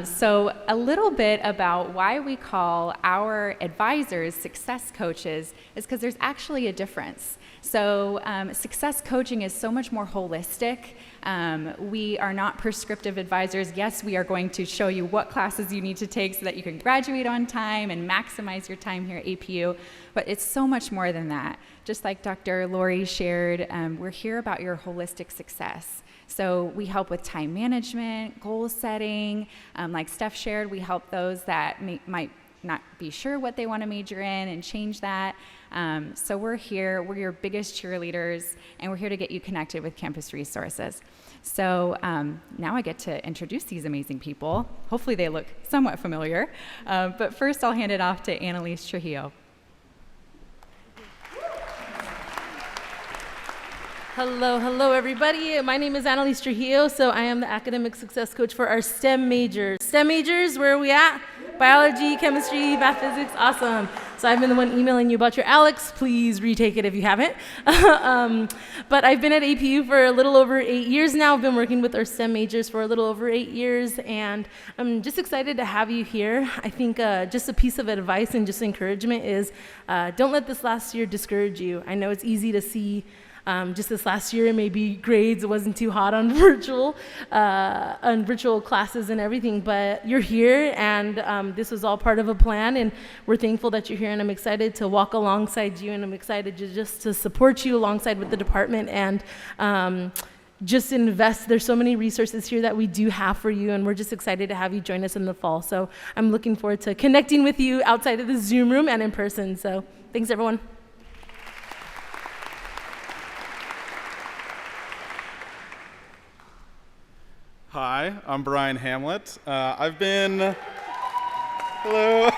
So a little bit about why we call our advisors success coaches is because there's actually a difference. So success coaching is so much more holistic. We are not prescriptive advisors. Yes, we are going to show you what classes you need to take so that you can graduate on time and maximize your time here at APU, but it's so much more than that. Just like Dr. Lori shared, we're here about your holistic success. So we help with time management, goal setting. Like Steph shared, we help those that might not be sure what they want to major in and change that. So we're here, we're your biggest cheerleaders, and we're here to get you connected with campus resources. So now I get to introduce these amazing people. Hopefully they look somewhat familiar. But first I'll hand it off to Annalise Trujillo. Hello everybody. My name is Annalise Trujillo, so I am the academic success coach for our STEM majors. STEM majors, where are we at? Biology, chemistry, math, physics, awesome. So I've been the one emailing you about your ALEX. Please retake it if you haven't. But I've been at APU for a little over 8 years now. I've been working with our STEM majors for a little over 8 years, and I'm just excited to have you here. I think just a piece of advice and just encouragement is don't let this last year discourage you. I know it's easy to see just this last year, maybe grades wasn't too hot on virtual classes and everything, but you're here, and this was all part of a plan, and we're thankful that you're here, and I'm excited to walk alongside you, and I'm excited just to support you alongside with the department, and just invest. There's so many resources here that we do have for you, and we're just excited to have you join us in the fall. So I'm looking forward to connecting with you outside of the Zoom room and in person. So thanks, everyone. Hi, I'm Brian Hamlet. Hello.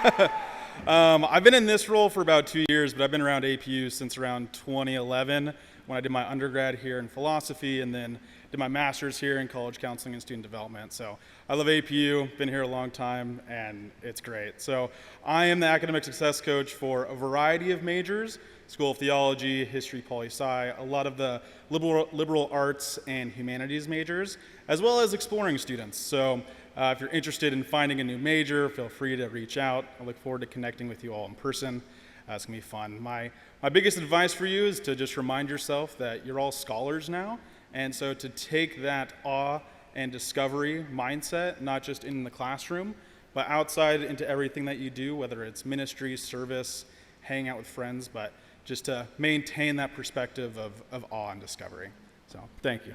I've been in this role for about 2 years, but I've been around APU since around 2011 when I did my undergrad here in philosophy and then did my master's here in college counseling and student development. So I love APU, been here a long time, and it's great. So I am the academic success coach for a variety of majors: School of Theology, History, Poli-Sci, a lot of the liberal arts and humanities majors, as well as exploring students. So if you're interested in finding a new major, feel free to reach out. I look forward to connecting with you all in person. It's gonna be fun. My biggest advice for you is to just remind yourself that you're all scholars now, and so to take that awe and discovery mindset, not just in the classroom, but outside into everything that you do, whether it's ministry, service, hanging out with friends, but just to maintain that perspective of awe and discovery. So thank you.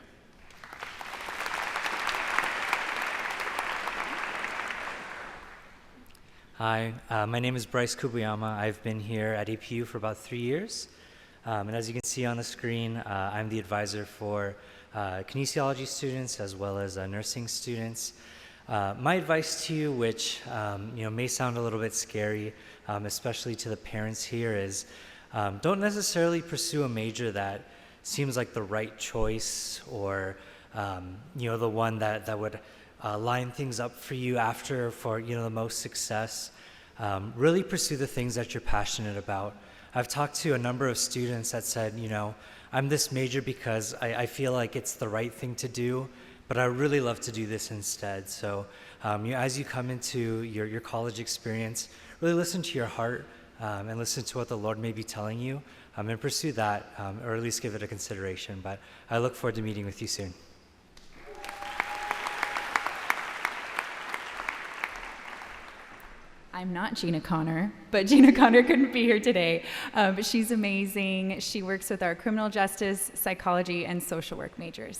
Hi, my name is Bryce Kubuyama. I've been here at APU for about 3 years. And as you can see on the screen, I'm the advisor for kinesiology students as well as nursing students. My advice to you, which may sound a little bit scary, especially to the parents here, is don't necessarily pursue a major that seems like the right choice or the one that would line things up for you after for the most success. Really pursue the things that you're passionate about. I've talked to a number of students that said, I'm this major because I feel like it's the right thing to do, but I really love to do this instead. So as you come into your college experience, really listen to your heart and listen to what the Lord may be telling you and pursue that, or at least give it a consideration. But I look forward to meeting with you soon. I'm not Gina Connor, but Gina Connor couldn't be here today. But she's amazing. She works with our criminal justice, psychology, and social work majors.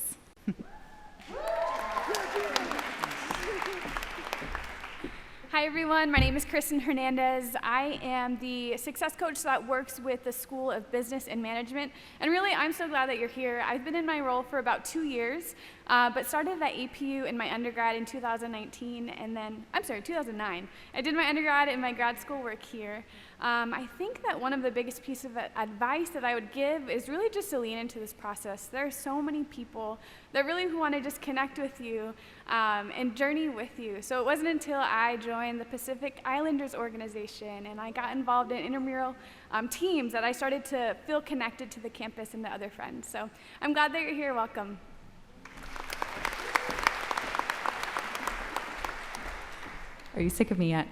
Hi everyone, my name is Kristen Hernandez. I am the success coach that works with the School of Business and Management. And really, I'm so glad that you're here. I've been in my role for about 2 years, but started at APU in my undergrad in 2019, and then, 2009. I did my undergrad and my grad school work here. I think that one of the biggest pieces of advice that I would give is really just to lean into this process. There are so many people that really want to just connect with you and journey with you. So it wasn't until I joined the Pacific Islanders organization and I got involved in intramural teams that I started to feel connected to the campus and to other friends. So I'm glad that you're here. Welcome. Are you sick of me yet?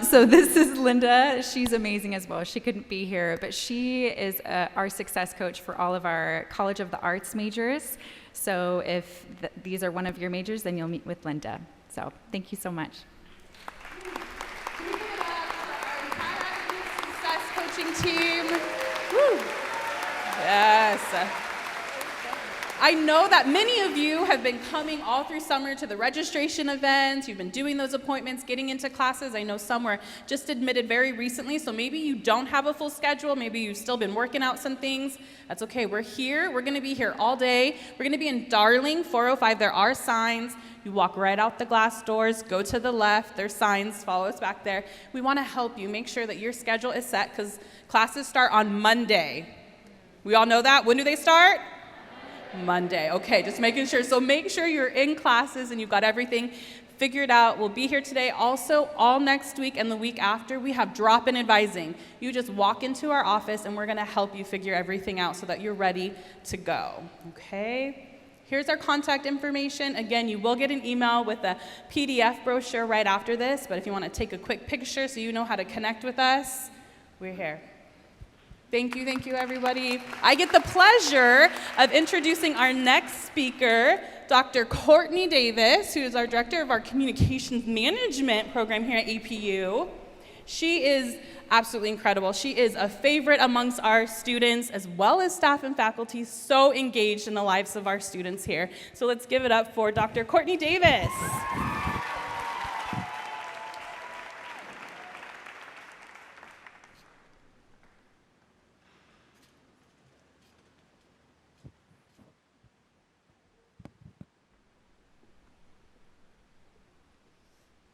So this is Linda. She's amazing as well. She couldn't be here, but she is our success coach for all of our College of the Arts majors. So if these are one of your majors, then you'll meet with Linda. So thank you so much. Success coaching team. Woo. Yes. I know that many of you have been coming all through summer to the registration events. You've been doing those appointments, getting into classes. I know some were just admitted very recently, so maybe you don't have a full schedule. Maybe you've still been working out some things. That's okay. We're here. We're going to be here all day. We're going to be in Darling 405. There are signs. You walk right out the glass doors, go to the left. There's signs. Follow us back there. We want to help you. Make sure that your schedule is set because classes start on Monday. We all know that. When do they start? Monday. Okay, just making sure. So make sure you're in classes and you've got everything figured out. We'll be here today. Also, all next week and the week after, we have drop-in advising. You just walk into our office and we're going to help you figure everything out so that you're ready to go. Okay? Here's our contact information. Again, you will get an email with a PDF brochure right after this, but if you want to take a quick picture so you know how to connect with us, we're here. Thank you, everybody. I get the pleasure of introducing our next speaker, Dr. Courtney Davis, who is our director of our Communications Management program here at APU. She is absolutely incredible. She is a favorite amongst our students, as well as staff and faculty, so engaged in the lives of our students here. So let's give it up for Dr. Courtney Davis.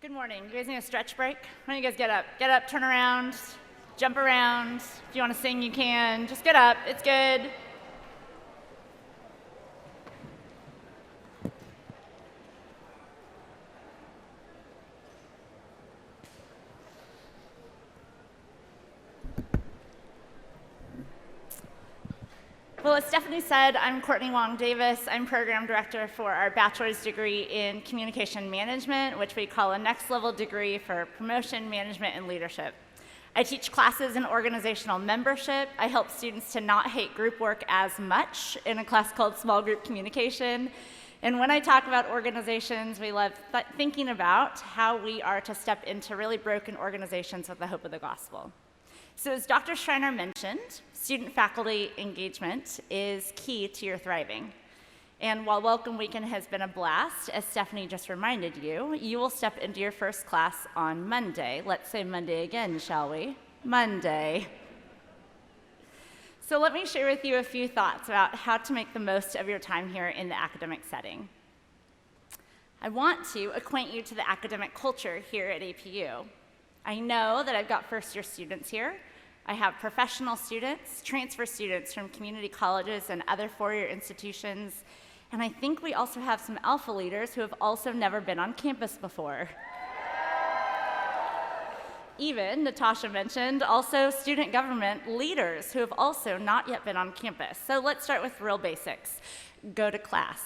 Good morning. You guys need a stretch break? Why don't you guys get up? Get up, turn around, jump around. If you want to sing, you can. Just get up. It's good. Well, as Stephanie said, I'm Courtney Wong Davis. I'm program director for our bachelor's degree in communication management, which we call a next level degree for promotion, management, and leadership. I teach classes in organizational membership. I help students to not hate group work as much in a class called small group communication. And when I talk about organizations, we love thinking about how we are to step into really broken organizations with the hope of the gospel. So as Dr. Schreiner mentioned, student-faculty engagement is key to your thriving. And while Welcome Weekend has been a blast, as Stephanie just reminded you, you will step into your first class on Monday. Let's say Monday again, shall we? Monday. So let me share with you a few thoughts about how to make the most of your time here in the academic setting. I want to acquaint you to the academic culture here at APU. I know that I've got first-year students here. I have professional students, transfer students from community colleges and other four-year institutions, and I think we also have some alpha leaders who have also never been on campus before. Even, Natasha mentioned, also student government leaders who have also not yet been on campus. So let's start with real basics. Go to class.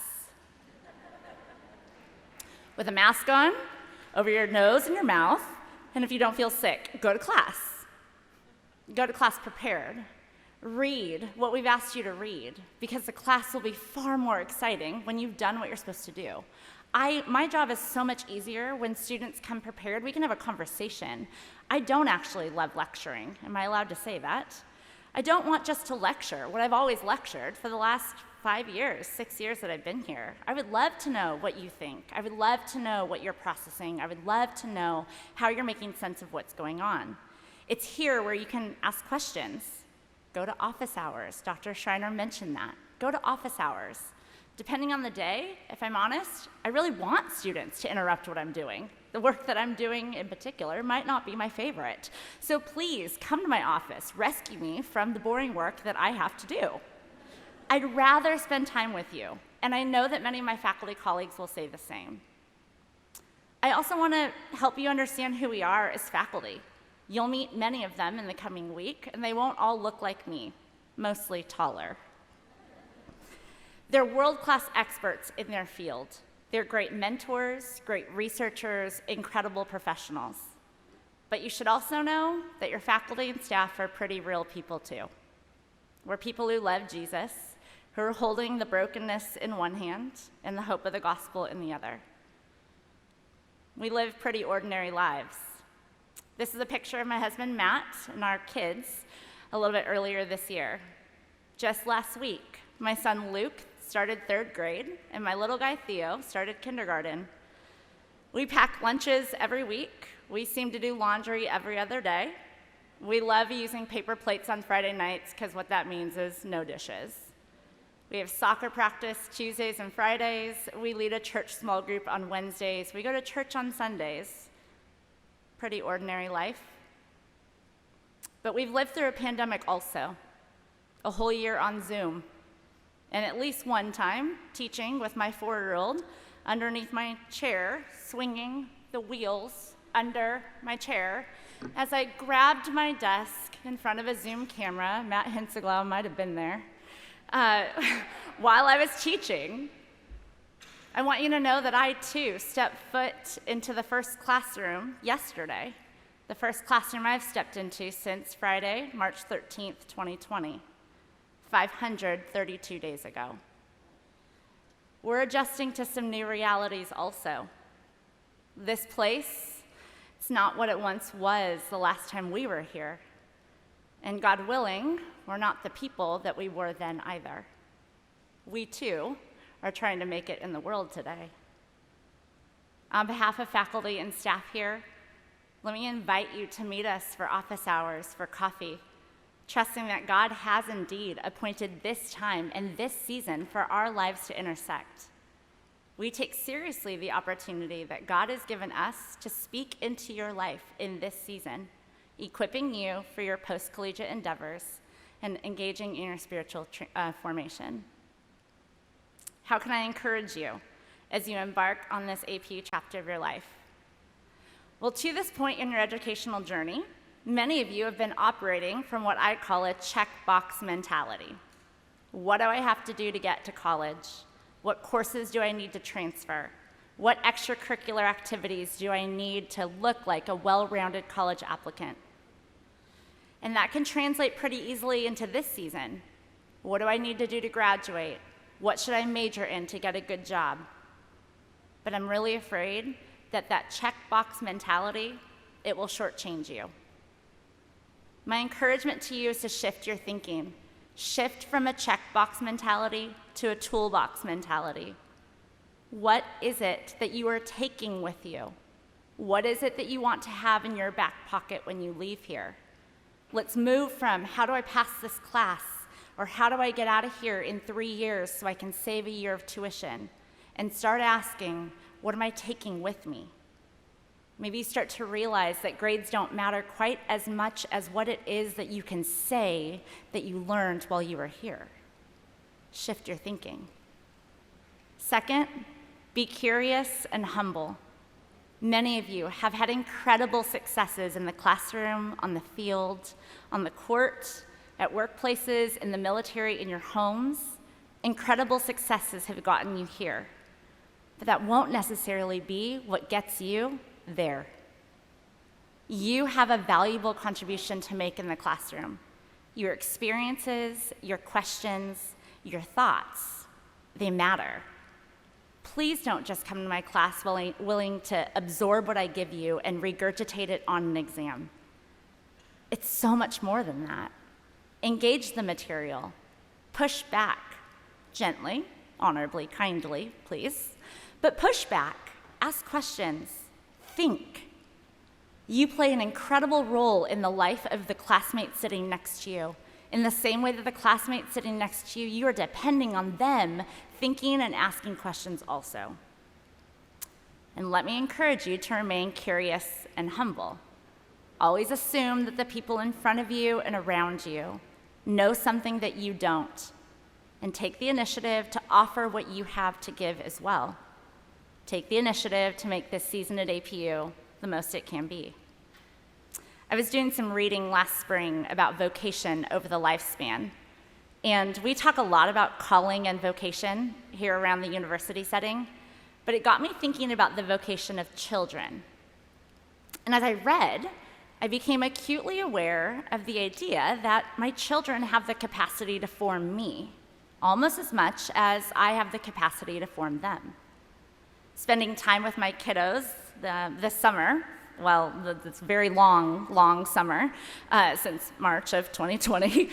With a mask on, over your nose and your mouth, and if you don't feel sick, go to class. Go to class prepared. Read what we've asked you to read, because the class will be far more exciting when you've done what you're supposed to do. My job is so much easier when students come prepared. We can have a conversation. I don't actually love lecturing. Am I allowed to say that? I don't want just to lecture what I've always lectured for the last 5 years, 6 years that I've been here. I would love to know what you think. I would love to know what you're processing. I would love to know how you're making sense of what's going on. It's here where you can ask questions. Go to office hours. Dr. Schreiner mentioned that. Go to office hours. Depending on the day, if I'm honest, I really want students to interrupt what I'm doing. The work that I'm doing in particular might not be my favorite. So please come to my office, rescue me from the boring work that I have to do. I'd rather spend time with you, and I know that many of my faculty colleagues will say the same. I also want to help you understand who we are as faculty. You'll meet many of them in the coming week, and they won't all look like me, mostly taller. They're world-class experts in their field. They're great mentors, great researchers, incredible professionals. But you should also know that your faculty and staff are pretty real people too. We're people who love Jesus, who are holding the brokenness in one hand and the hope of the gospel in the other. We live pretty ordinary lives. This is a picture of my husband, Matt, and our kids a little bit earlier this year. Just last week, my son, Luke, started 3rd grade, and my little guy, Theo, started kindergarten. We pack lunches every week. We seem to do laundry every other day. We love using paper plates on Friday nights, because what that means is no dishes. We have soccer practice Tuesdays and Fridays. We lead a church small group on Wednesdays. We go to church on Sundays. Pretty ordinary life. But we've lived through a pandemic also, a whole year on Zoom, and at least one time teaching with my 4-year-old underneath my chair, swinging the wheels under my chair as I grabbed my desk in front of a Zoom camera. Matt Henseglau might have been there. While I was teaching. I want you to know that I, too, stepped foot into the first classroom yesterday, the first classroom I've stepped into since Friday, March 13th, 2020, 532 days ago. We're adjusting to some new realities also. This place, it's not what it once was the last time we were here. And God willing, we're not the people that we were then either. We, too, are trying to make it in the world today. On behalf of faculty and staff here, let me invite you to meet us for office hours, for coffee, trusting that God has indeed appointed this time and this season for our lives to intersect. We take seriously the opportunity that God has given us to speak into your life in this season, equipping you for your post-collegiate endeavors and engaging in your spiritual formation. How can I encourage you as you embark on this APU chapter of your life? Well, to this point in your educational journey, many of you have been operating from what I call a checkbox mentality. What do I have to do to get to college? What courses do I need to transfer? What extracurricular activities do I need to look like a well-rounded college applicant? And that can translate pretty easily into this season. What do I need to do to graduate? What should I major in to get a good job? But I'm really afraid that that checkbox mentality, it will shortchange you. My encouragement to you is to shift your thinking. Shift from a checkbox mentality to a toolbox mentality. What is it that you are taking with you? What is it that you want to have in your back pocket when you leave here? Let's move from how do I pass this class, or how do I get out of here in 3 years so I can save a year of tuition, and start asking, what am I taking with me? Maybe you start to realize that grades don't matter quite as much as what it is that you can say that you learned while you were here. Shift your thinking. Second, be curious and humble. Many of you have had incredible successes in the classroom, on the field, on the court, at workplaces, in the military, in your homes. Incredible successes have gotten you here. But that won't necessarily be what gets you there. You have a valuable contribution to make in the classroom. Your experiences, your questions, your thoughts, they matter. Please don't just come to my class willing to absorb what I give you and regurgitate it on an exam. It's so much more than that. Engage the material. Push back. Gently, honorably, kindly, please. But push back. Ask questions. Think. You play an incredible role in the life of the classmate sitting next to you. In the same way that the classmate sitting next to you, you are depending on them thinking and asking questions also. And let me encourage you to remain curious and humble. Always assume that the people in front of you and around you know something that you don't, and take the initiative to offer what you have to give as well. Take the initiative to make this season at APU the most it can be. I was doing some reading last spring about vocation over the lifespan, and we talk a lot about calling and vocation here around the university setting, but it got me thinking about the vocation of children. And as I read, I became acutely aware of the idea that my children have the capacity to form me, almost as much as I have the capacity to form them. Spending time with my kiddos this summer, well, this very long summer, since March of 2020,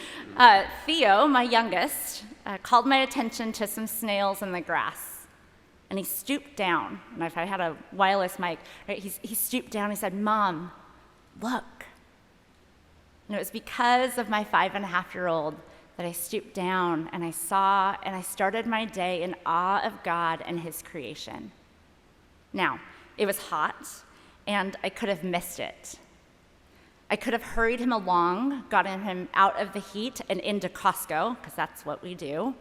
Theo, my youngest, called my attention to some snails in the grass. And he stooped down, and if I had a wireless mic, right, he stooped down, he said, "Mom, look." And it was because of my 5.5-year-old that I stooped down and I saw, and I started my day in awe of God and his creation. Now, it was hot, and I could have missed it. I could have hurried him along, gotten him out of the heat and into Costco, because that's what we do,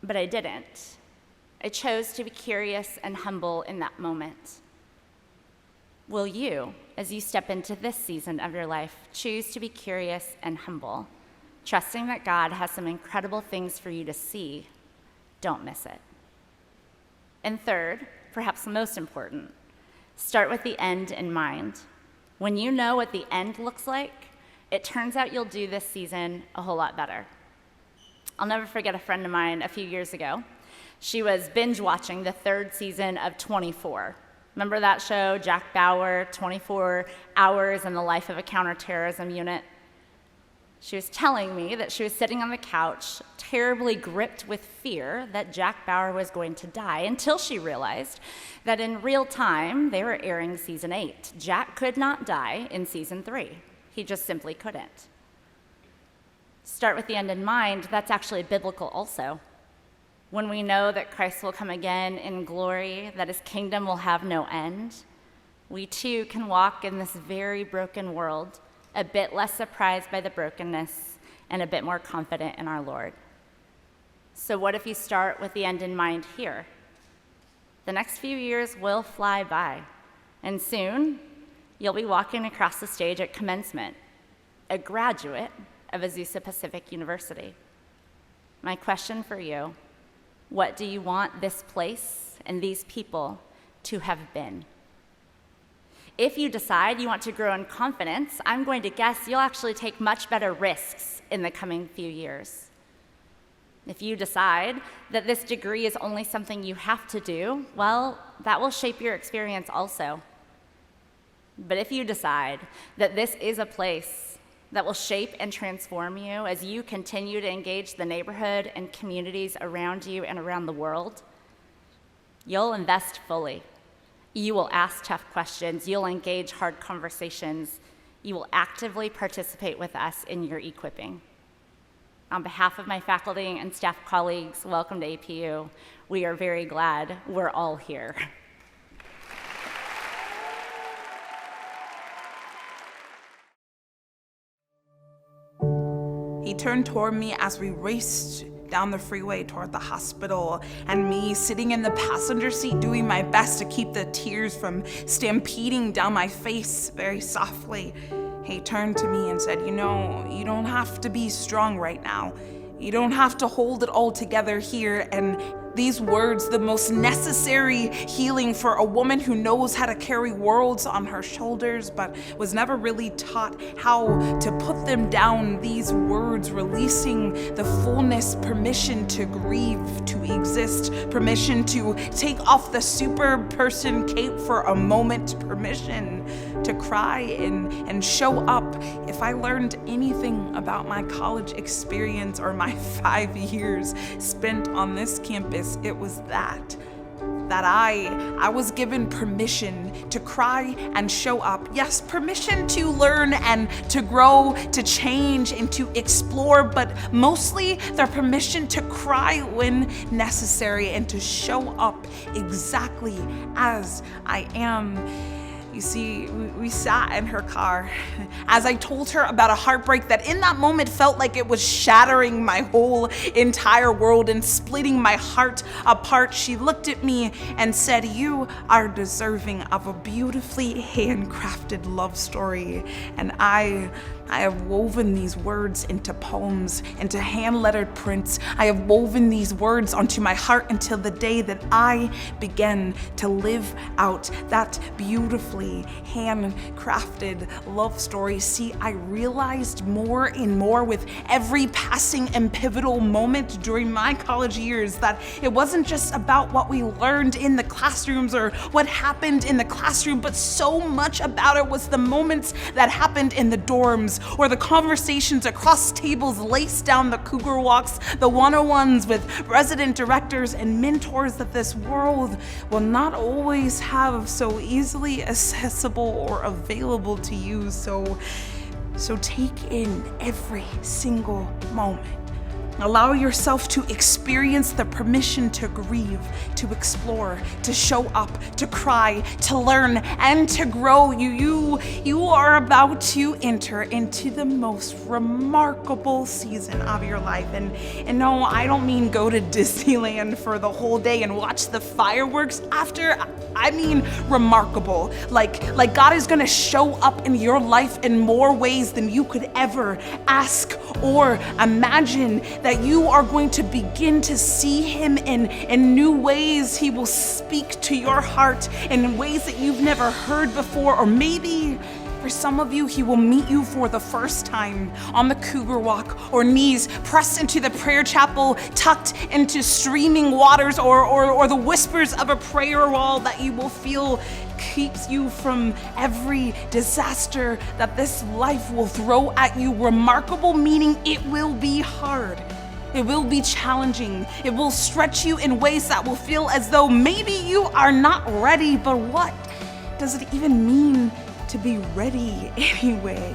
but I didn't. I chose to be curious and humble in that moment. Will you, as you step into this season of your life, choose to be curious and humble, trusting that God has some incredible things for you to see? Don't miss it. And third, perhaps most important, start with the end in mind. When you know what the end looks like, it turns out you'll do this season a whole lot better. I'll never forget a friend of mine a few years ago. She was binge watching the 3rd season of 24. Remember that show, Jack Bauer, 24 Hours in the Life of a Counterterrorism Unit? She was telling me that she was sitting on the couch, terribly gripped with fear that Jack Bauer was going to die, until she realized that in real time, they were airing season 8. Jack could not die in season 3. He just simply couldn't. Start with the end in mind, that's actually biblical also. when we know that Christ will come again in glory, that his kingdom will have no end, we too can walk in this very broken world, a bit less surprised by the brokenness and a bit more confident in our Lord. So what if you start with the end in mind here? The next few years will fly by, and soon you'll be walking across the stage at commencement, a graduate of Azusa Pacific University. My question for you, what do you want this place and these people to have been? If you decide you want to grow in confidence, I'm going to guess you'll actually take much better risks in the coming few years. If you decide that this degree is only something you have to do, well, that will shape your experience also. But if you decide that this is a place that will shape and transform you as you continue to engage the neighborhood and communities around you and around the world, you'll invest fully. You will ask tough questions. You'll engage hard conversations. You will actively participate with us in your equipping. On behalf of my faculty and staff colleagues, welcome to APU. We are very glad we're all here. He turned toward me as we raced down the freeway toward the hospital, and me sitting in the passenger seat doing my best to keep the tears from stampeding down my face very softly. He turned to me and said, you know, you don't have to be strong right now. You don't have to hold it all together here. And these words, the most necessary healing for a woman who knows how to carry worlds on her shoulders, but was never really taught how to put them down. These words releasing the fullness, permission to grieve, to exist, permission to take off the super person cape for a moment, permission to cry and show up. If I learned anything about my college experience or my 5 years spent on this campus, it was that I was given permission to cry and show up. Yes, permission to learn and to grow, to change and to explore, but mostly the permission to cry when necessary and to show up exactly as I am. You see, we sat in her car as I told her about a heartbreak that in that moment felt like it was shattering my whole entire world and splitting my heart apart. She looked at me and said, you are deserving of a beautifully handcrafted love story. And I have woven these words into poems, into hand-lettered prints. I have woven these words onto my heart until the day that I began to live out that beautifully handcrafted love story. See, I realized more and more with every passing and pivotal moment during my college years that it wasn't just about what we learned in the classrooms or what happened in the classroom, but so much about it was the moments that happened in the dorms, or the conversations across tables laced down the cougar walks, the one-on-ones with resident directors and mentors that this world will not always have so easily accessible or available to you. So take in every single moment. Allow yourself to experience the permission to grieve, to explore, to show up, to cry, to learn, and to grow. You are about to enter into the most remarkable season of your life. And no, I don't mean go to Disneyland for the whole day and watch the fireworks after. I mean remarkable. Like God is gonna show up in your life in more ways than you could ever ask or imagine. That you are going to begin to see him in new ways. He will speak to your heart in ways that you've never heard before, or maybe for some of you, he will meet you for the first time on the cougar walk, or knees pressed into the prayer chapel, tucked into streaming waters, or the whispers of a prayer wall that you will feel keeps you from every disaster that this life will throw at you. Remarkable meaning it will be hard. It will be challenging. It will stretch you in ways that will feel as though maybe you are not ready, but what does it even mean to be ready anyway?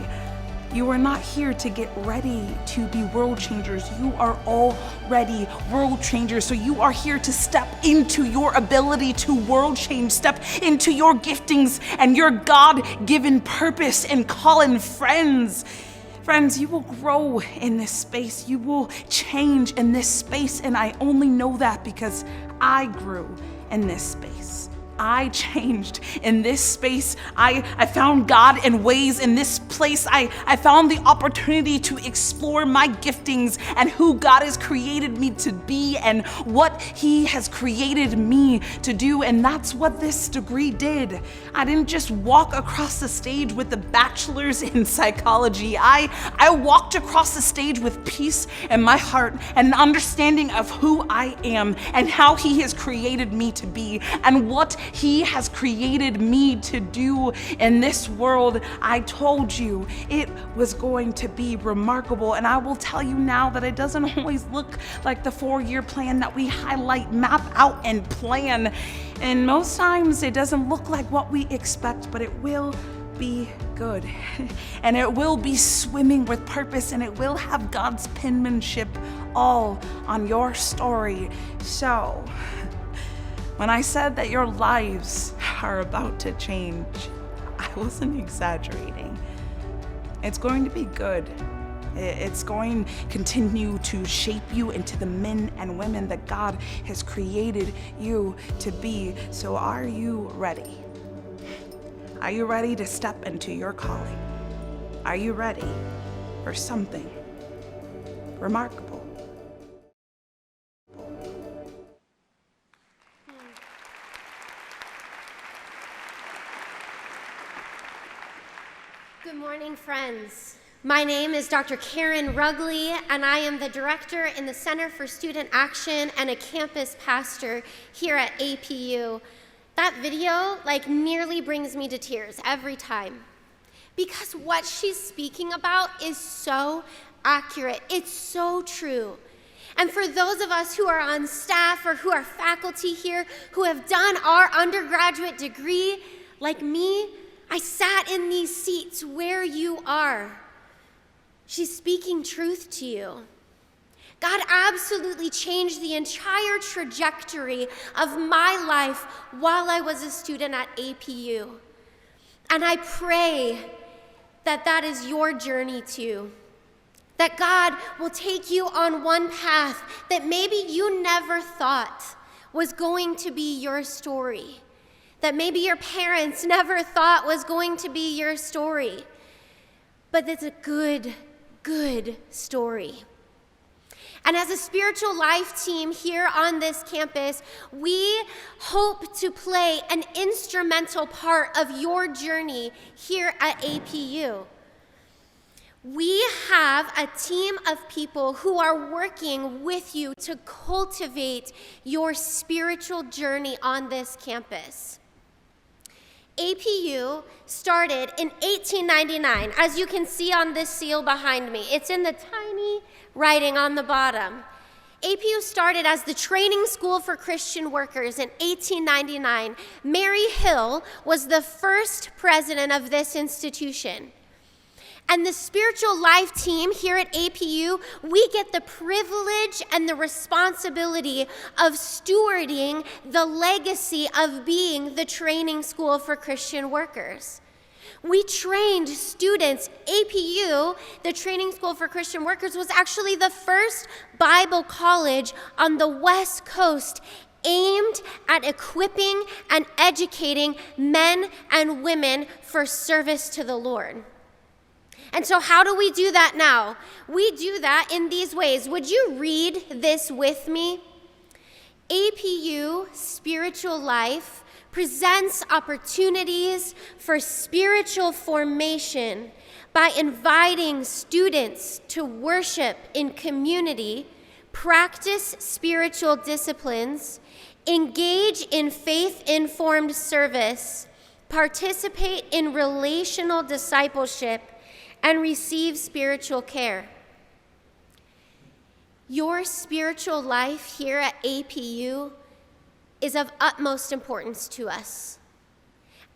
You are not here to get ready to be world changers. You are already world changers. So you are here to step into your ability to world change, step into your giftings and your God-given purpose and calling. Friends, you will grow in this space. You will change in this space. And I only know that because I grew in this space. I changed in this space. I found God in ways in this place. I found the opportunity to explore my giftings and who God has created me to be and what He has created me to do. And that's what this degree did. I didn't just walk across the stage with a bachelor's in psychology. I walked across the stage with peace in my heart and an understanding of who I am and how He has created me to be and what He has created me to do in this world. I told you it was going to be remarkable, and I will tell you now that it doesn't always look like the 4-year plan that we highlight, map out, and plan. And most times it doesn't look like what we expect, but it will be good. And it will be swimming with purpose, and it will have God's penmanship all on your story. So, when I said that your lives are about to change, I wasn't exaggerating. It's going to be good. It's going to continue to shape you into the men and women that God has created you to be. So are you ready? Are you ready to step into your calling? Are you ready for something remarkable? Good morning, friends. My name is Dr. Karen Rugley, and I am the director in the Center for Student Action and a campus pastor here at APU. That video, nearly brings me to tears every time, because what she's speaking about is so accurate. It's so true. And for those of us who are on staff or who are faculty here who have done our undergraduate degree, like me, I sat in these seats where you are. She's speaking truth to you. God absolutely changed the entire trajectory of my life while I was a student at APU. And I pray that that is your journey too. That God will take you on one path that maybe you never thought was going to be your story. That maybe your parents never thought was going to be your story. But it's a good story. And as a spiritual life team here on this campus, we hope to play an instrumental part of your journey here at APU. We have a team of people who are working with you to cultivate your spiritual journey on this campus. APU started in 1899, as you can see on this seal behind me. It's in the tiny writing on the bottom. APU started as the training school for Christian workers in 1899. Mary Hill was the first president of this institution. And the spiritual life team here at APU, we get the privilege and the responsibility of stewarding the legacy of being the training school for Christian workers. We trained students. APU, the Training School for Christian Workers, was actually the first Bible college on the West Coast aimed at equipping and educating men and women for service to the Lord. And so how do we do that now? We do that in these ways. Would you read this with me? APU Spiritual Life presents opportunities for spiritual formation by inviting students to worship in community, practice spiritual disciplines, engage in faith-informed service, participate in relational discipleship, and receive spiritual care. Your spiritual life here at APU is of utmost importance to us.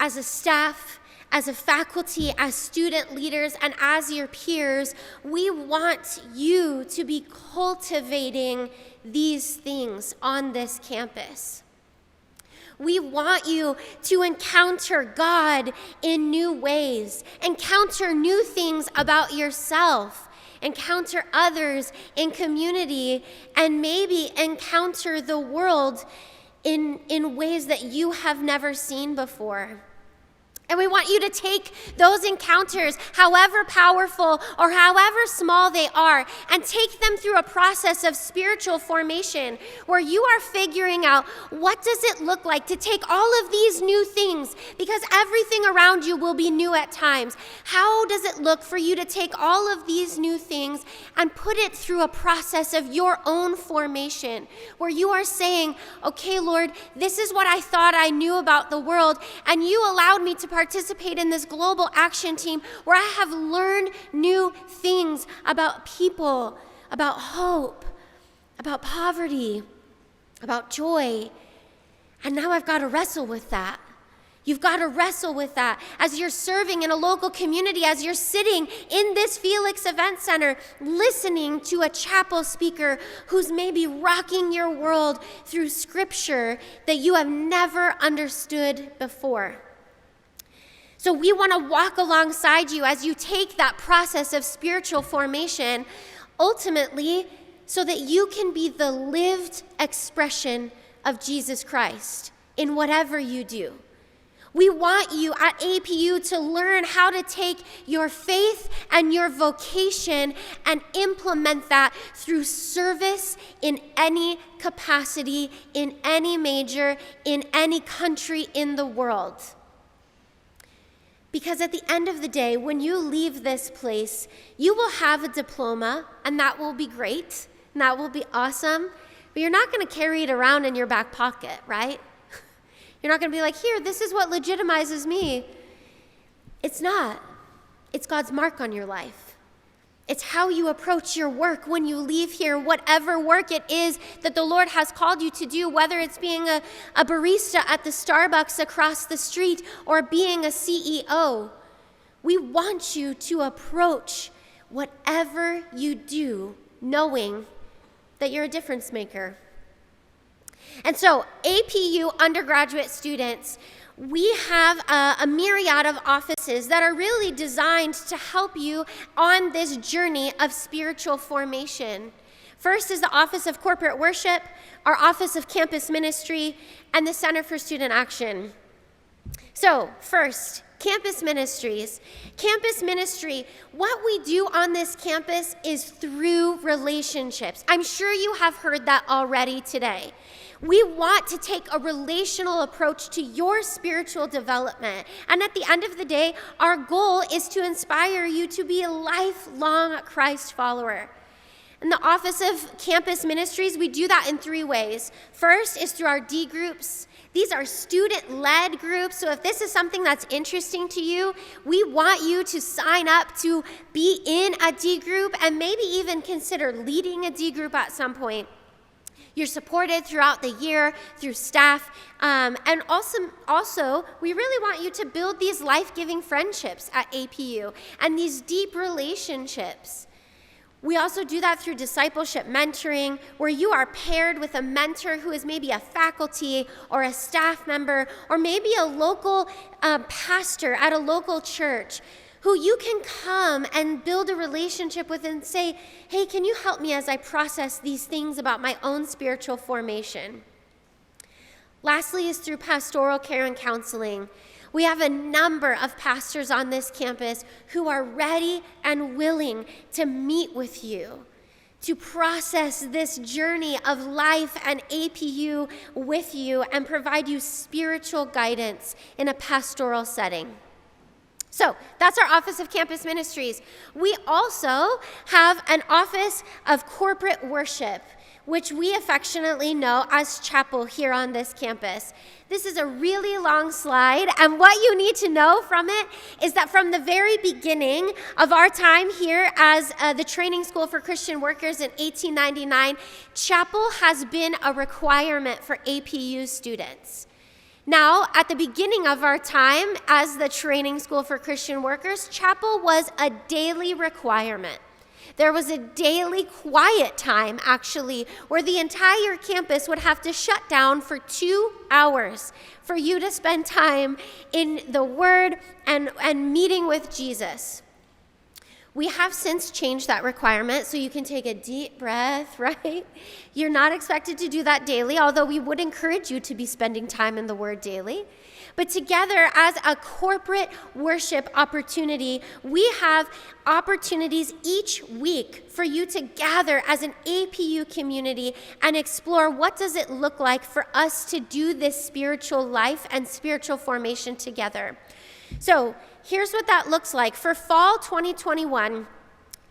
As a staff, as a faculty, as student leaders, and as your peers, we want you to be cultivating these things on this campus. We want you to encounter God in new ways, encounter new things about yourself, encounter others in community, and maybe encounter the world in ways that you have never seen before. And we want you to take those encounters, however powerful or however small they are, and take them through a process of spiritual formation where you are figuring out, what does it look like to take all of these new things, because everything around you will be new at times. How does it look for you to take all of these new things and put it through a process of your own formation where you are saying, okay, Lord, this is what I thought I knew about the world, and you allowed me to participate in this global action team where I have learned new things about people, about hope, about poverty, about joy. And now I've got to wrestle with that. You've got to wrestle with that as you're serving in a local community, as you're sitting in this Felix Event Center, listening to a chapel speaker who's maybe rocking your world through scripture that you have never understood before. So we want to walk alongside you as you take that process of spiritual formation, ultimately, so that you can be the lived expression of Jesus Christ in whatever you do. We want you at APU to learn how to take your faith and your vocation and implement that through service in any capacity, in any major, in any country in the world. Because at the end of the day, when you leave this place, you will have a diploma, and that will be great, and that will be awesome, but you're not going to carry it around in your back pocket, right? You're not going to be like, here, this is what legitimizes me. It's not. It's God's mark on your life. It's how you approach your work when you leave here, whatever work it is that the Lord has called you to do, whether it's being a barista at the Starbucks across the street or being a CEO. We want you to approach whatever you do knowing that you're a difference maker. And so, APU undergraduate students, we have a myriad of offices that are really designed to help you on this journey of spiritual formation. First is the Office of Corporate Worship, our Office of Campus Ministry, and the Center for Student Action. So, first, campus ministries. Campus ministry, what we do on this campus is through relationships. I'm sure you have heard that already today. We want to take a relational approach to your spiritual development. And at the end of the day, our goal is to inspire you to be a lifelong Christ follower. In the Office of Campus Ministries, we do that in 3 ways. First is through our D groups. These are student-led groups, so if this is something that's interesting to you, we want you to sign up to be in a D group and maybe even consider leading a D group at some point. You're supported throughout the year through staff, and also, we really want you to build these life-giving friendships at APU and these deep relationships. We also do that through discipleship mentoring, where you are paired with a mentor who is maybe a faculty or a staff member or maybe a local pastor at a local church who you can come and build a relationship with and say, hey, can you help me as I process these things about my own spiritual formation? Lastly is through pastoral care and counseling. We have a number of pastors on this campus who are ready and willing to meet with you, to process this journey of life and APU with you and provide you spiritual guidance in a pastoral setting. So that's our Office of Campus Ministries. We also have an Office of Corporate Worship, which we affectionately know as Chapel here on this campus. This is a really long slide, and what you need to know from it is that from the very beginning of our time here as the Training School for Christian Workers in 1899, Chapel has been a requirement for APU students. Now, at the beginning of our time as the training school for Christian workers, chapel was a daily requirement. There was a daily quiet time, actually, where the entire campus would have to shut down for 2 hours for you to spend time in the Word and meeting with Jesus. We have since changed that requirement, so you can take a deep breath, right? You're not expected to do that daily, although we would encourage you to be spending time in the Word daily. But together, as a corporate worship opportunity, we have opportunities each week for you to gather as an APU community and explore what does it look like for us to do this spiritual life and spiritual formation together. So here's what that looks like. For fall 2021,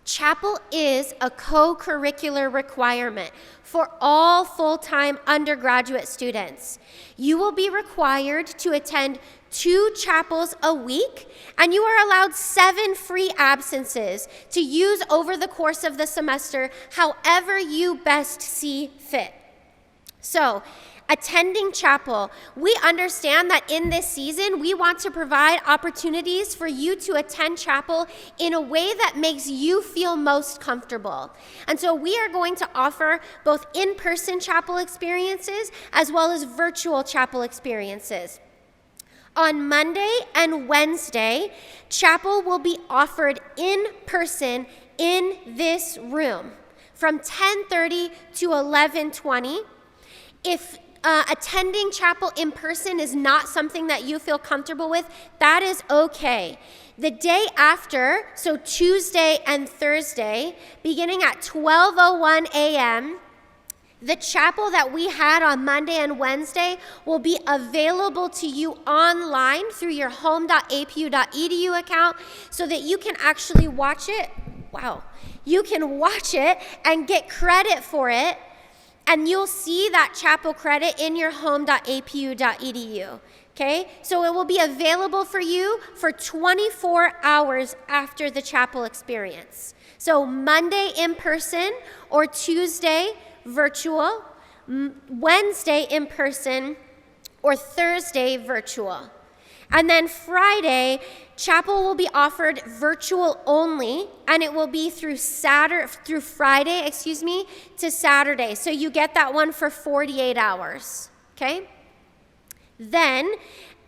chapel is a co-curricular requirement for all full-time undergraduate students. You will be required to attend 2 chapels a week, and you are allowed 7 free absences to use over the course of the semester however you best see fit. So, attending chapel, we understand that in this season, we want to provide opportunities for you to attend chapel in a way that makes you feel most comfortable. And so we are going to offer both in-person chapel experiences as well as virtual chapel experiences. On Monday and Wednesday, chapel will be offered in person in this room from 10:30 to 11:20. If attending chapel in person is not something that you feel comfortable with, that is okay. The day after, so Tuesday and Thursday, beginning at 12:01 a.m., the chapel that we had on Monday and Wednesday will be available to you online through your home.apu.edu account so that you can actually watch it. Wow. You can watch it and get credit for it. And you'll see that chapel credit in your home.apu.edu, okay? So it will be available for you for 24 hours after the chapel experience. So Monday in person or Tuesday virtual, Wednesday in person or Thursday virtual. And then Friday, chapel will be offered virtual only, and it will be through Friday to Saturday. So you get that one for 48 hours, okay? Then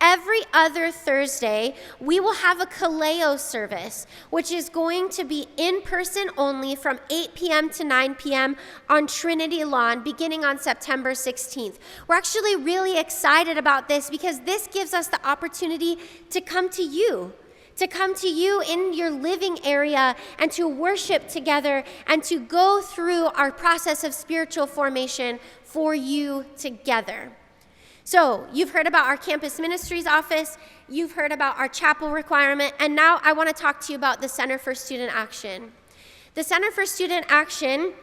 every other Thursday, we will have a Kaleo service, which is going to be in person only from 8 p.m. to 9 p.m. on Trinity Lawn, beginning on September 16th. We're actually really excited about this because this gives us the opportunity to come to you in your living area and to worship together and to go through our process of spiritual formation for you together. So you've heard about our campus ministries office, you've heard about our chapel requirement, and now I want to talk to you about the Center for Student Action. The Center for Student Action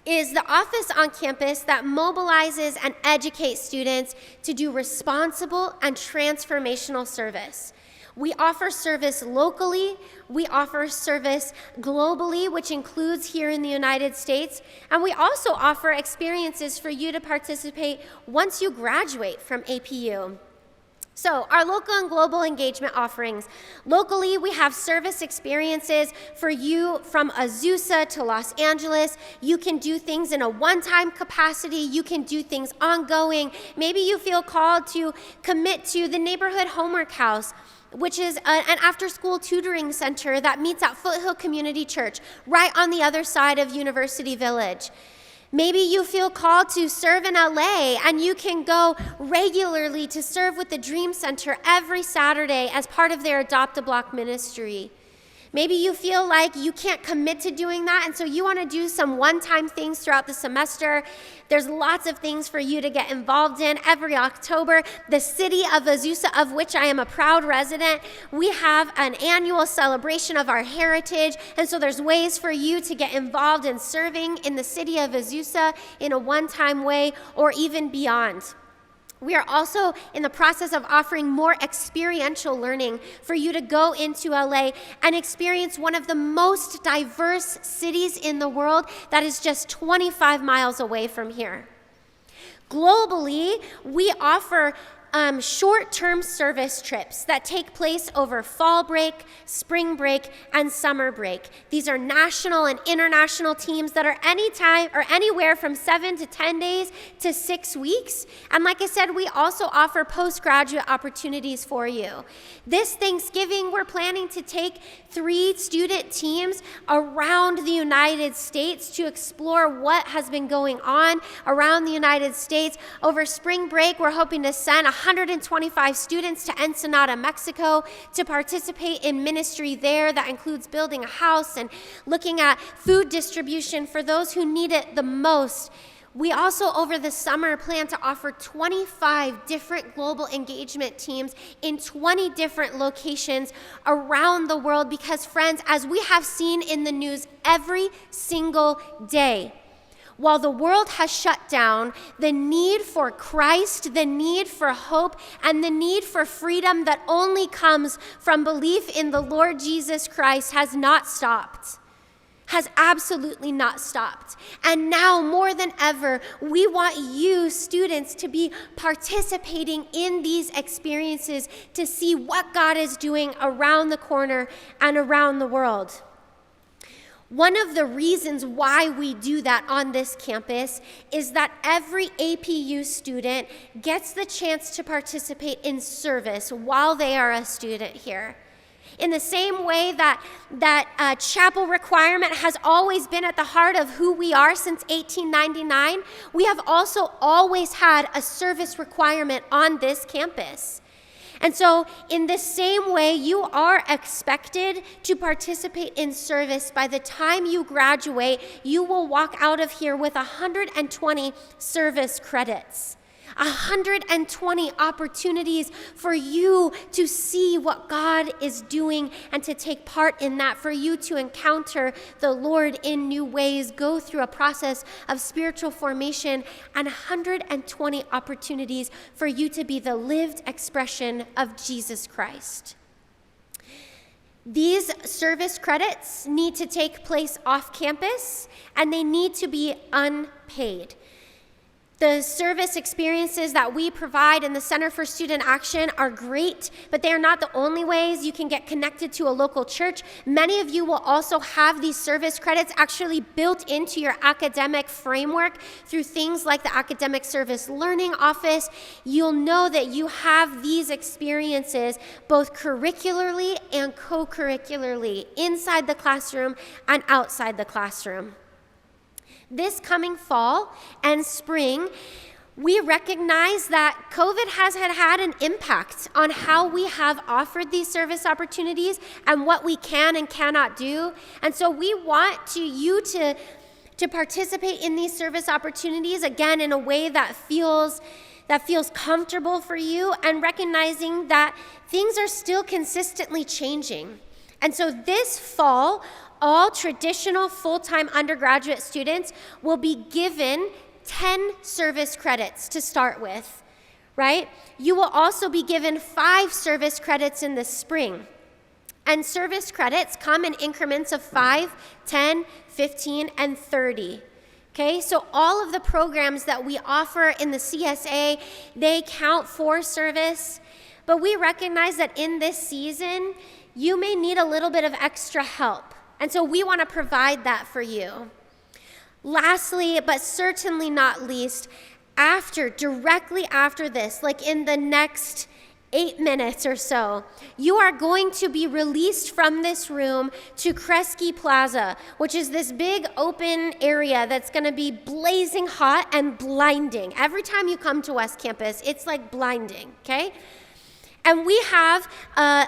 is the office on campus that mobilizes and educates students to do responsible and transformational service. We offer service locally, we offer service globally, which includes here in the United States, and we also offer experiences for you to participate once you graduate from APU. So our local and global engagement offerings. Locally, we have service experiences for you from Azusa to Los Angeles. You can do things in a one-time capacity. You can do things ongoing. Maybe you feel called to commit to the neighborhood homework house, which is an after-school tutoring center that meets at Foothill Community Church, right on the other side of University Village. Maybe you feel called to serve in LA, and you can go regularly to serve with the Dream Center every Saturday as part of their Adopt a Block ministry. Maybe you feel like you can't commit to doing that, and so you want to do some one-time things throughout the semester. There's lots of things for you to get involved in. Every October, the city of Azusa, of which I am a proud resident, we have an annual celebration of our heritage, and so there's ways for you to get involved in serving in the city of Azusa in a one-time way or even beyond. We are also in the process of offering more experiential learning for you to go into LA and experience one of the most diverse cities in the world that is just 25 miles away from here. Globally, we offer short-term service trips that take place over fall break, spring break, and summer break. These are national and international teams that are anytime or anywhere from 7 to 10 days to 6 weeks. And like I said, we also offer postgraduate opportunities for you. This Thanksgiving, we're planning to take 3 student teams around the United States to explore what has been going on around the United States. Over spring break, we're hoping to send 125 students to Ensenada, Mexico to participate in ministry there that includes building a house and looking at food distribution for those who need it the most. We also, over the summer, plan to offer 25 different global engagement teams in 20 different locations around the world because, friends, as we have seen in the news every single day, while the world has shut down, the need for Christ, the need for hope, and the need for freedom that only comes from belief in the Lord Jesus Christ has not stopped. Has absolutely not stopped. And now more than ever, we want you students to be participating in these experiences to see what God is doing around the corner and around the world. One of the reasons why we do that on this campus is that every APU student gets the chance to participate in service while they are a student here. In the same way that chapel requirement has always been at the heart of who we are since 1899, we have also always had a service requirement on this campus. And so in the same way, you are expected to participate in service. By the time you graduate, you will walk out of here with 120 service credits. 120 opportunities for you to see what God is doing and to take part in that, for you to encounter the Lord in new ways, go through a process of spiritual formation, and 120 opportunities for you to be the lived expression of Jesus Christ. These service credits need to take place off campus, and they need to be unpaid. The service experiences that we provide in the Center for Student Action are great, but they are not the only ways you can get connected to a local church. Many of you will also have these service credits actually built into your academic framework through things like the Academic Service Learning Office. You'll know that you have these experiences both curricularly and co-curricularly inside the classroom and outside the classroom. This coming fall and spring, we recognize that COVID has had an impact on how we have offered these service opportunities and what we can and cannot do. And so we want you to participate in these service opportunities, again, in a way that feels comfortable for you, and recognizing that things are still consistently changing. And so this fall, all traditional full-time undergraduate students will be given 10 service credits to start with, right? You will also be given 5 service credits in the spring. And service credits come in increments of 5, 10, 15, and 30. Okay, so all of the programs that we offer in the CSA, they count for service, but we recognize that in this season, you may need a little bit of extra help. And so we want to provide that for you. Lastly, but certainly not least, directly after this, like in the next 8 minutes or so, you are going to be released from this room to Kresge Plaza, which is this big open area that's going to be blazing hot and blinding. Every time you come to West Campus, it's like blinding, okay? And we have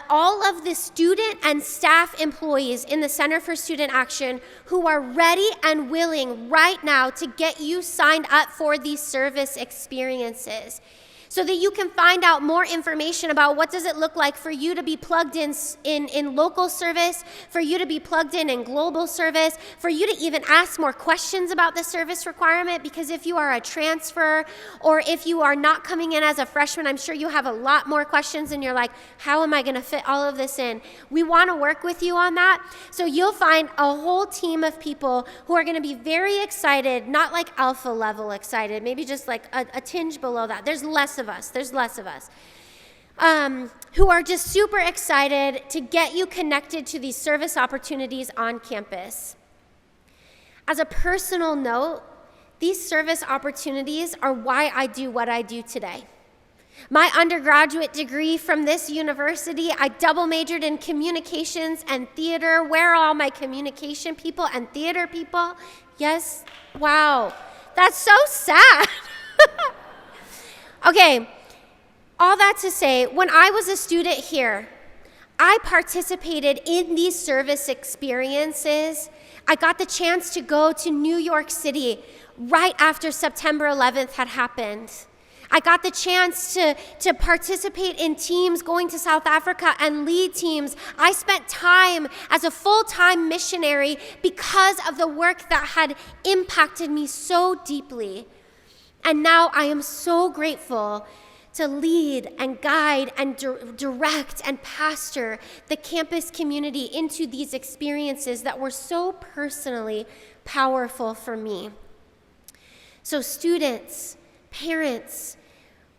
all of the student and staff employees in the Center for Student Action who are ready and willing right now to get you signed up for these service experiences, so that you can find out more information about what does it look like for you to be plugged in local service, for you to be plugged in global service, for you to even ask more questions about the service requirement, because if you are a transfer or if you are not coming in as a freshman, I'm sure you have a lot more questions and you're like, how am I going to fit all of this in? We want to work with you on that. So you'll find a whole team of people who are going to be very excited, not like alpha level excited, maybe just like a tinge below that. There's less of us, who are just super excited to get you connected to these service opportunities on campus. As a personal note, these service opportunities are why I do what I do today. My undergraduate degree from this university, I double majored in communications and theater. Where are all my communication people and theater people? Yes, wow, that's so sad. Okay, all that to say, when I was a student here, I participated in these service experiences. I got the chance to go to New York City right after September 11th had happened. I got the chance to participate in teams going to South Africa and lead teams. I spent time as a full-time missionary because of the work that had impacted me so deeply. And now I am so grateful to lead and guide and direct and pastor the campus community into these experiences that were so personally powerful for me. So students, parents,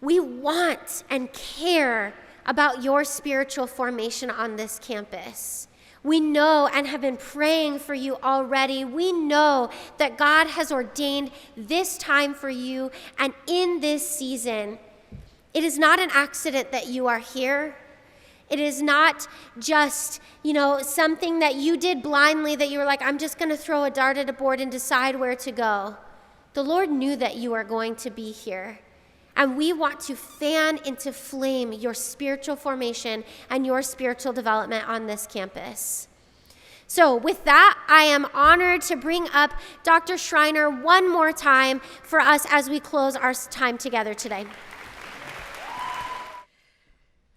we want and care about your spiritual formation on this campus. We know and have been praying for you already. We know that God has ordained this time for you, and in this season, it is not an accident that you are here. It is not just, something that you did blindly that you were like, I'm just going to throw a dart at a board and decide where to go. The Lord knew that you are going to be here. And we want to fan into flame your spiritual formation and your spiritual development on this campus. So with that, I am honored to bring up Dr. Schreiner one more time for us as we close our time together today.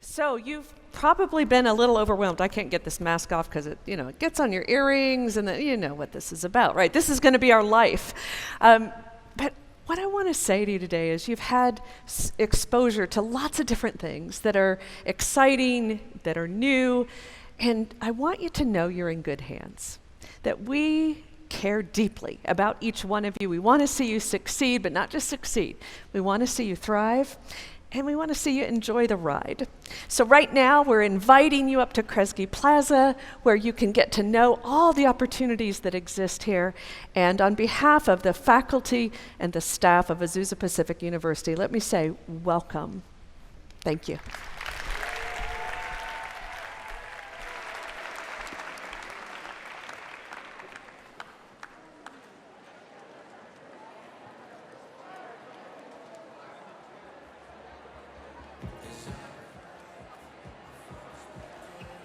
So you've probably been a little overwhelmed. I can't get this mask off because it gets on your earrings, and you know what this is about, right? This is going to be our life. But what I want to say to you today is you've had exposure to lots of different things that are exciting, that are new, and I want you to know you're in good hands, that we care deeply about each one of you. We want to see you succeed, but not just succeed. We want to see you thrive, and we want to see you enjoy the ride. So right now, we're inviting you up to Kresge Plaza, where you can get to know all the opportunities that exist here. And on behalf of the faculty and the staff of Azusa Pacific University, let me say welcome. Thank you.